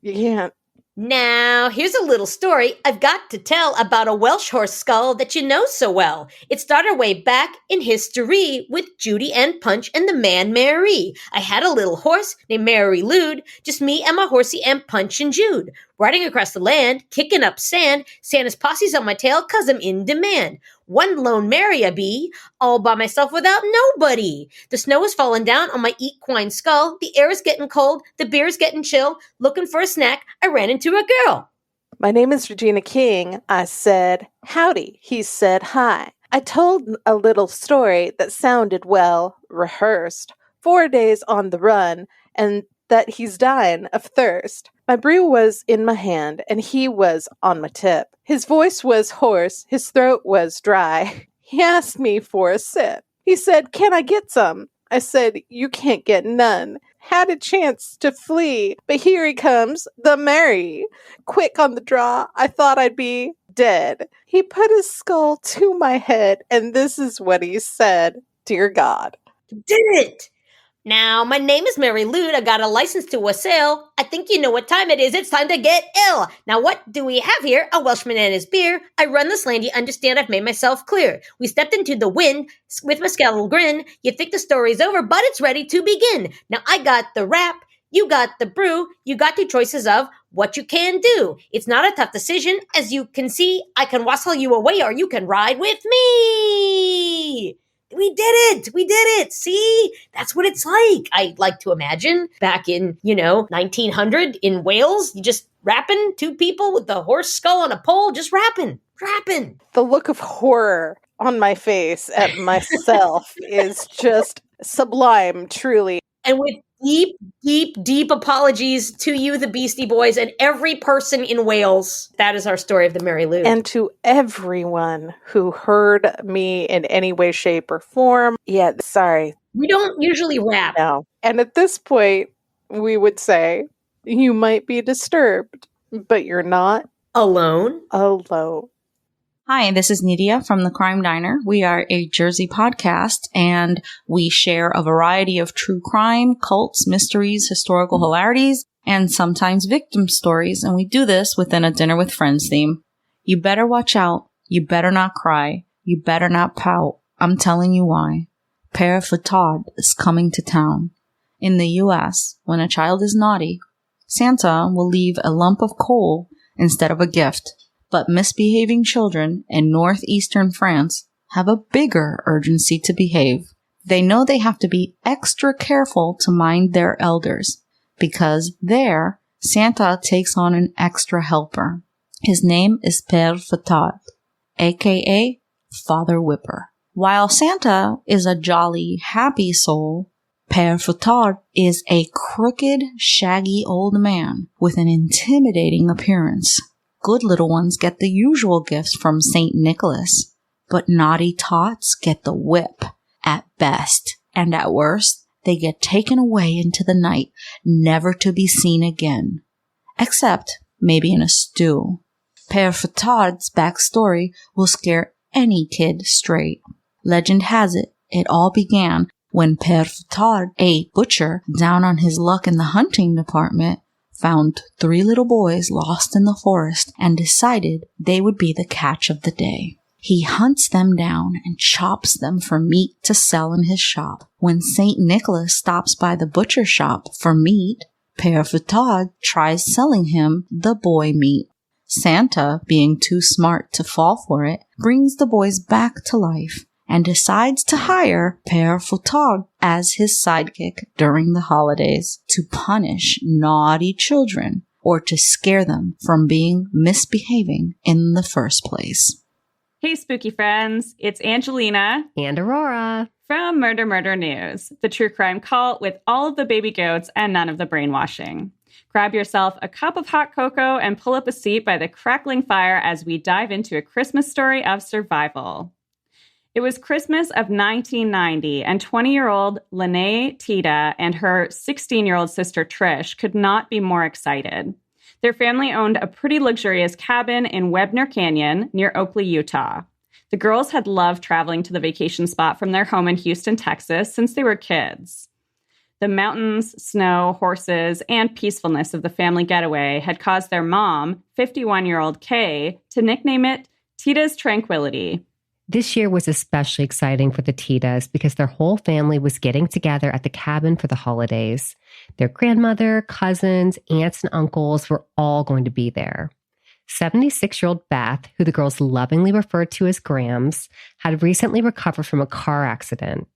You can't. Now, here's a little story I've got to tell about a Welsh horse skull that you know so well. It started way back in history with Judy and Punch and the man Mary. I had a little horse named Mary Lude, just me and my horsey and Punch and Jude. Riding across the land, kicking up sand, Santa's posse's on my tail 'cause I'm in demand. One lone Mary I be, all by myself without nobody. The snow is falling down on my equine skull, the air is getting cold, the beer is getting chill. Looking for a snack, I ran into a girl. My name is Regina King. I said, howdy. He said, hi. I told a little story that sounded well rehearsed. 4 days on the run, and that he's dying of thirst. My brew was in my hand, and he was on my tip. His voice was hoarse, his throat was dry. He asked me for a sip. He said, can I get some? I said, you can't get none. Had a chance to flee, but here he comes, the Mary. Quick on the draw, I thought I'd be dead. He put his skull to my head, and this is what he said. Dear God. Did it! Now, my name is Mary Lude. I got a license to wassail. I think you know what time it is. It's time to get ill. Now, what do we have here? A Welshman and his beer. I run this land. You understand I've made myself clear. We stepped into the wind with my skeletal grin. You think the story's over, but it's ready to begin. Now, I got the rap. You got the brew. You got two choices of what you can do. It's not a tough decision. As you can see, I can wassail you away or you can ride with me. We did it. See, that's what it's like. I like to imagine back in, 1900 in Wales, you just rapping, two people with the horse skull on a pole, just rapping. The look of horror on my face at myself is just sublime, truly. And with deep apologies to you, the Beastie Boys, and every person in Wales. That is our story of the Mary Lude. And to everyone who heard me in any way, shape, or form. Yeah, sorry. We don't usually rap. No. And at this point, we would say, you might be disturbed, but you're not alone. Hi, this is Nydia from the Crime Diner. We are a Jersey podcast, and we share a variety of true crime, cults, mysteries, historical hilarities, and sometimes victim stories, and we do this within a Dinner with Friends theme. You better watch out. You better not cry. You better not pout. I'm telling you why. Père Fatard is coming to town. In the U.S., when a child is naughty, Santa will leave a lump of coal instead of a gift. But misbehaving children in northeastern France have a bigger urgency to behave. They know they have to be extra careful to mind their elders, because there, Santa takes on an extra helper. His name is Père Fatard, aka Father Whipper. While Santa is a jolly, happy soul, Père Fouettard is a crooked, shaggy old man with an intimidating appearance. Good little ones get the usual gifts from St. Nicholas, but naughty tots get the whip at best, and at worst, they get taken away into the night, never to be seen again. Except maybe in a stew. Père Fouettard's backstory will scare any kid straight. Legend has it, it all began when Père Fouettard, a butcher down on his luck in the hunting department, found 3 little boys lost in the forest and decided they would be the catch of the day. He hunts them down and chops them for meat to sell in his shop. When St. Nicholas stops by the butcher shop for meat, Père Fouettard tries selling him the boy meat. Santa, being too smart to fall for it, brings the boys back to life and decides to hire Père Fouettard as his sidekick during the holidays to punish naughty children or to scare them from misbehaving in the first place. Hey, spooky friends, it's Angelina and Aurora from Murder Murder News, the true crime cult with all of the baby goats and none of the brainwashing. Grab yourself a cup of hot cocoa and pull up a seat by the crackling fire as we dive into a Christmas story of survival. It was Christmas of 1990, and 20-year-old Lene Tita and her 16-year-old sister Trish could not be more excited. Their family owned a pretty luxurious cabin in Webner Canyon near Oakley, Utah. The girls had loved traveling to the vacation spot from their home in Houston, Texas, since they were kids. The mountains, snow, horses, and peacefulness of the family getaway had caused their mom, 51-year-old Kay, to nickname it Tita's Tranquility. This year was especially exciting for the Titas because their whole family was getting together at the cabin for the holidays. Their grandmother, cousins, aunts, and uncles were all going to be there. 76-year-old Beth, who the girls lovingly referred to as Grams, had recently recovered from a car accident.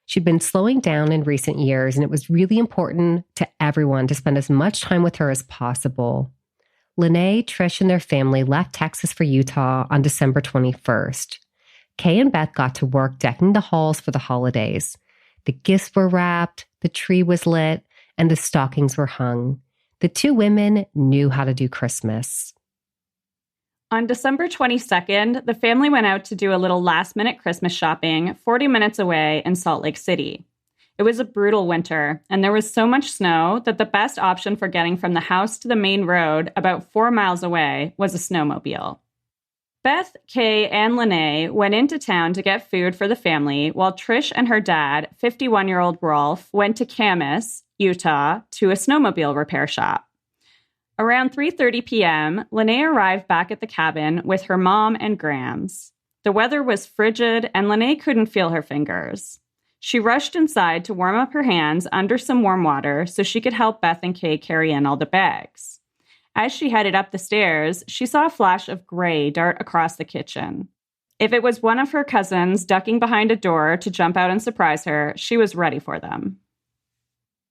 She'd been slowing down in recent years, and it was really important to everyone to spend as much time with her as possible. Lene, Trish, and their family left Texas for Utah on December 21st. Kay and Beth got to work decking the halls for the holidays. The gifts were wrapped, the tree was lit, and the stockings were hung. The 2 women knew how to do Christmas. On December 22nd, the family went out to do a little last-minute Christmas shopping 40 minutes away in Salt Lake City. It was a brutal winter, and there was so much snow that the best option for getting from the house to the main road, about 4 miles away, was a snowmobile. Beth, Kay, and Lene went into town to get food for the family, while Trish and her dad, 51-year-old Rolf, went to Camas, Utah, to a snowmobile repair shop. Around 3:30 p.m., Lene arrived back at the cabin with her mom and Grams. The weather was frigid, and Lene couldn't feel her fingers. She rushed inside to warm up her hands under some warm water so she could help Beth and Kay carry in all the bags. As she headed up the stairs, she saw a flash of gray dart across the kitchen. If it was one of her cousins ducking behind a door to jump out and surprise her, she was ready for them.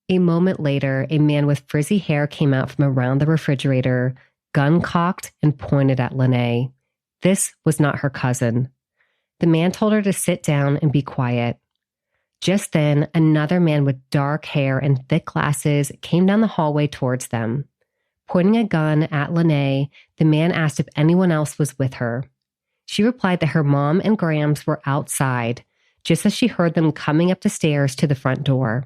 A moment later, a man with frizzy hair came out from around the refrigerator, gun cocked and pointed at Lene. This was not her cousin. The man told her to sit down and be quiet. Just then, another man with dark hair and thick glasses came down the hallway towards them. Pointing a gun at Lene, the man asked if anyone else was with her. She replied that her mom and Grams were outside, just as she heard them coming up the stairs to the front door.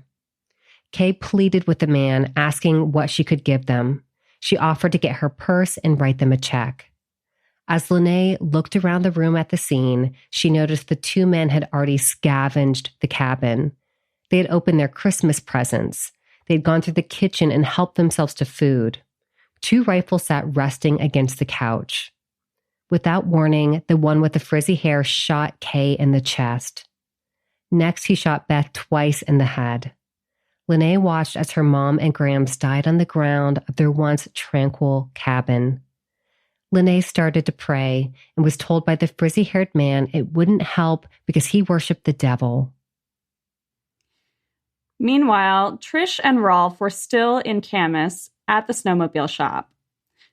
Kay pleaded with the man, asking what she could give them. She offered to get her purse and write them a check. As Lene looked around the room at the scene, she noticed the 2 men had already scavenged the cabin. They had opened their Christmas presents. They had gone through the kitchen and helped themselves to food. 2 rifles sat resting against the couch. Without warning, the one with the frizzy hair shot Kay in the chest. Next, he shot Beth twice in the head. Lene watched as her mom and Grams died on the ground of their once tranquil cabin. Lene started to pray and was told by the frizzy-haired man it wouldn't help because he worshipped the devil. Meanwhile, Trish and Rolf were still in Camas at the snowmobile shop.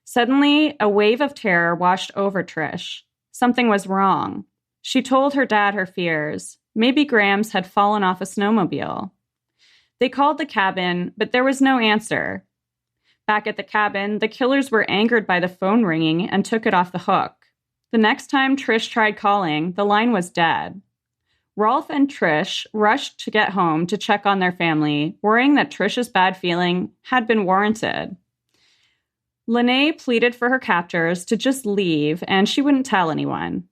Suddenly, a wave of terror washed over Trish. Something was wrong. She told her dad her fears. Maybe Grams had fallen off a snowmobile. They called the cabin, but there was no answer. Back at the cabin, the killers were angered by the phone ringing and took it off the hook. The next time Trish tried calling, the line was dead. Rolf and Trish rushed to get home to check on their family, worrying that Trish's bad feeling had been warranted. Lene pleaded for her captors to just leave, and she wouldn't tell anyone.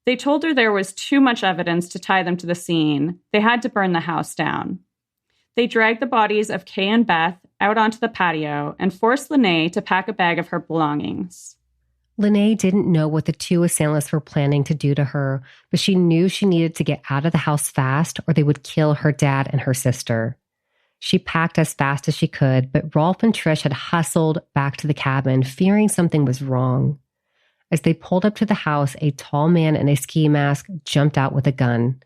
They told her there was too much evidence to tie them to the scene. They had to burn the house down. They dragged the bodies of Kay and Beth out onto the patio and forced Lene to pack a bag of her belongings. Lene didn't know what the two assailants were planning to do to her, but she knew she needed to get out of the house fast or they would kill her dad and her sister. She packed as fast as she could, but Rolf and Trish had hustled back to the cabin, fearing something was wrong. As they pulled up to the house, a tall man in a ski mask jumped out with a gun.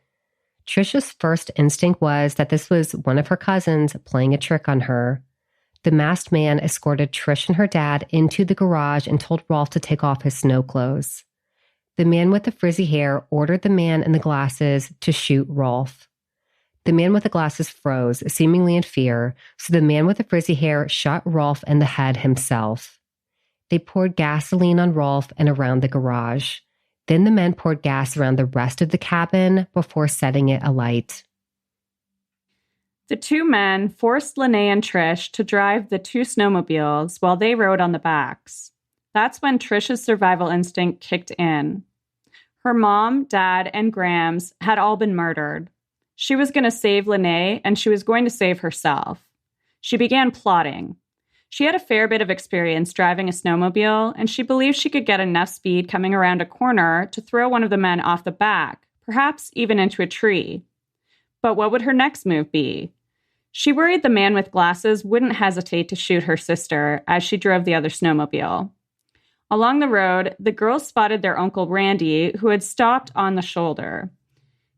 Trish's first instinct was that this was one of her cousins playing a trick on her. The masked man escorted Trish and her dad into the garage and told Rolf to take off his snow clothes. The man with the frizzy hair ordered the man in the glasses to shoot Rolf. The man with the glasses froze, seemingly in fear, so the man with the frizzy hair shot Rolf in the head himself. They poured gasoline on Rolf and around the garage. Then the men poured gas around the rest of the cabin before setting it alight. The two men forced Lene and Trish to drive the two snowmobiles while they rode on the backs. That's when Trish's survival instinct kicked in. Her mom, dad, and Grams had all been murdered. She was going to save Lene, and she was going to save herself. She began plotting. She had a fair bit of experience driving a snowmobile, and she believed she could get enough speed coming around a corner to throw one of the men off the back, perhaps even into a tree. But what would her next move be? She worried the man with glasses wouldn't hesitate to shoot her sister as she drove the other snowmobile. Along the road, the girls spotted their Uncle Randy, who had stopped on the shoulder.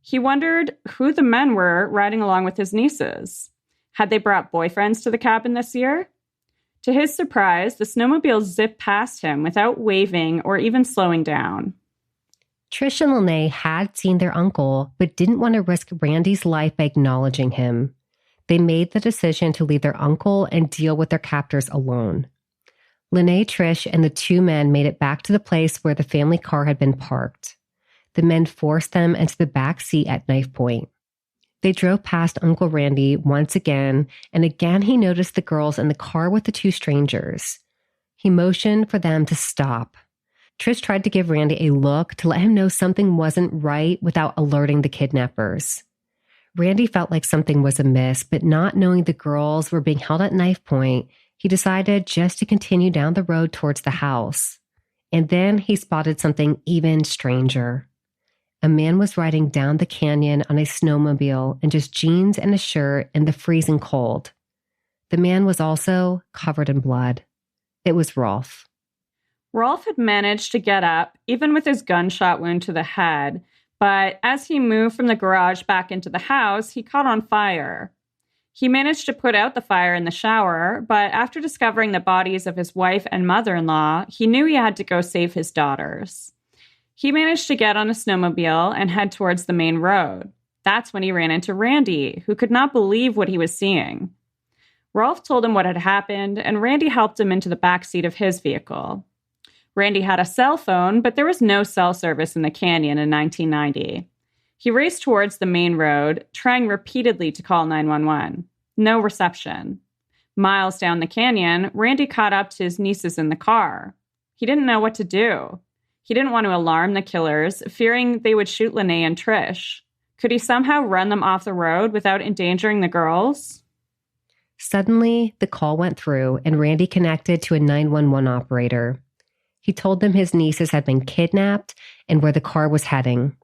He wondered who the men were riding along with his nieces. Had they brought boyfriends to the cabin this year? To his surprise, the snowmobile zipped past him without waving or even slowing down. Trish and Lene had seen their uncle, but didn't want to risk Randy's life by acknowledging him. They made the decision to leave their uncle and deal with their captors alone. Lene, Trish, and the two men made it back to the place where the family car had been parked. The men forced them into the back seat at knife point. They drove past Uncle Randy once again, and again he noticed the girls in the car with the two strangers. He motioned for them to stop. Trish tried to give Randy a look to let him know something wasn't right without alerting the kidnappers. Randy felt like something was amiss, but not knowing the girls were being held at knife point, he decided just to continue down the road towards the house. And then he spotted something even stranger. A man was riding down the canyon on a snowmobile in just jeans and a shirt in the freezing cold. The man was also covered in blood. It was Rolf. Rolf had managed to get up, even with his gunshot wound to the head, but as he moved from the garage back into the house, he caught on fire. He managed to put out the fire in the shower, but after discovering the bodies of his wife and mother-in-law, he knew he had to go save his daughters. He managed to get on a snowmobile and head towards the main road. That's when he ran into Randy, who could not believe what he was seeing. Rolf told him what had happened, and Randy helped him into the back seat of his vehicle. Randy had a cell phone, but there was no cell service in the canyon in 1990. He raced towards the main road, trying repeatedly to call 911. No reception. Miles down the canyon, Randy caught up to his nieces in the car. He didn't know what to do. He didn't want to alarm the killers, fearing they would shoot Lene and Trish. Could he somehow run them off the road without endangering the girls? Suddenly, the call went through, and Randy connected to a 911 operator. He told them his nieces had been kidnapped and where the car was heading.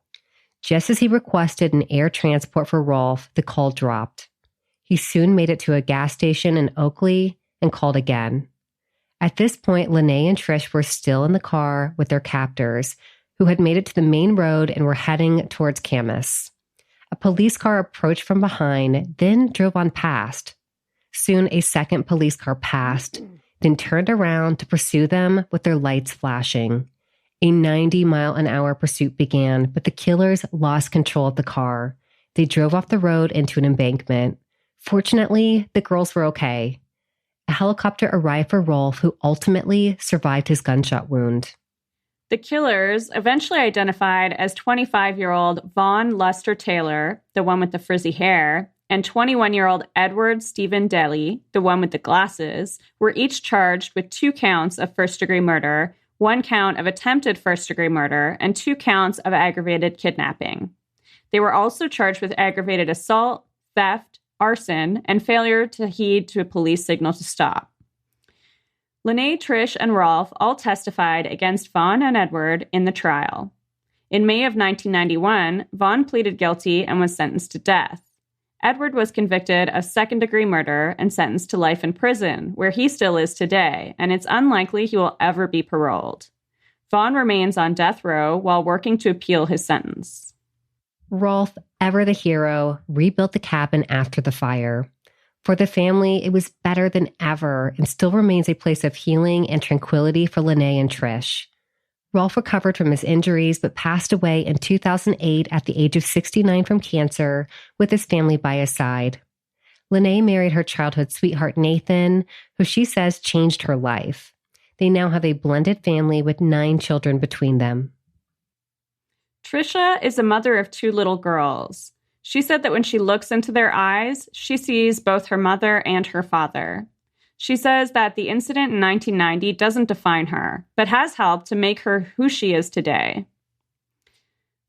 Just as he requested an air transport for Rolf, the call dropped. He soon made it to a gas station in Oakley and called again. At this point, Lene and Trish were still in the car with their captors, who had made it to the main road and were heading towards Camas. A police car approached from behind, then drove on past. Soon, a second police car passed, then turned around to pursue them with their lights flashing. A 90-mile-an-hour pursuit began, but the killers lost control of the car. They drove off the road into an embankment. Fortunately, the girls were okay. A helicopter arrived for Rolf, who ultimately survived his gunshot wound. The killers, eventually identified as 25-year-old Vaughn Luster Taylor, the one with the frizzy hair, and 21-year-old Edward Stephen Daly, the one with the glasses, were each charged with 2 counts of first-degree murder, 1 count of attempted first-degree murder, and 2 counts of aggravated kidnapping. They were also charged with aggravated assault, theft, arson, and failure to heed to a police signal to stop. Lene, Trish, and Rolf all testified against Vaughn and Edward in the trial. In May of 1991, Vaughn pleaded guilty and was sentenced to death. Edward was convicted of second-degree murder and sentenced to life in prison, where he still is today, and it's unlikely he will ever be paroled. Vaughn remains on death row while working to appeal his sentence. Rolf, ever the hero, rebuilt the cabin after the fire. For the family, it was better than ever and still remains a place of healing and tranquility for Lene and Trish. Rolf recovered from his injuries but passed away in 2008 at the age of 69 from cancer with his family by his side. Lene married her childhood sweetheart Nathan, who she says changed her life. They now have a blended family with 9 children between them. Trisha is a mother of 2 little girls. She said that when she looks into their eyes, she sees both her mother and her father. She says that the incident in 1990 doesn't define her, but has helped to make her who she is today.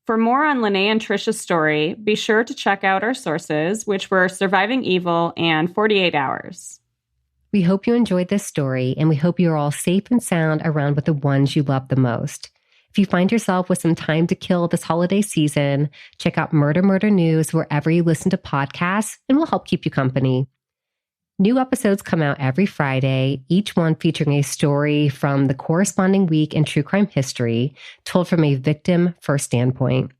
For more on Lene and Trisha's story, be sure to check out our sources, which were Surviving Evil and 48 Hours. We hope you enjoyed this story, and we hope you're all safe and sound around with the ones you love the most. If you find yourself with some time to kill this holiday season, check out Murder News wherever you listen to podcasts, and we'll help keep you company. New episodes come out every Friday, each one featuring a story from the corresponding week in true crime history, told from a victim-first standpoint.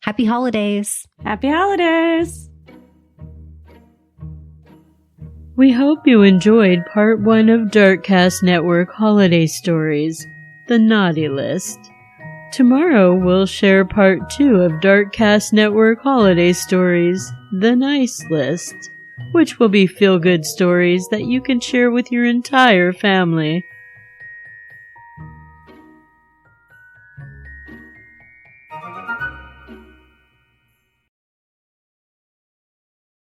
Happy holidays! Happy holidays! We hope you enjoyed Part 1 of Darkcast Network Holiday Stories, The Naughty List. Tomorrow we'll share Part 2 of Darkcast Network Holiday Stories, The Nice List, which will be feel-good stories that you can share with your entire family.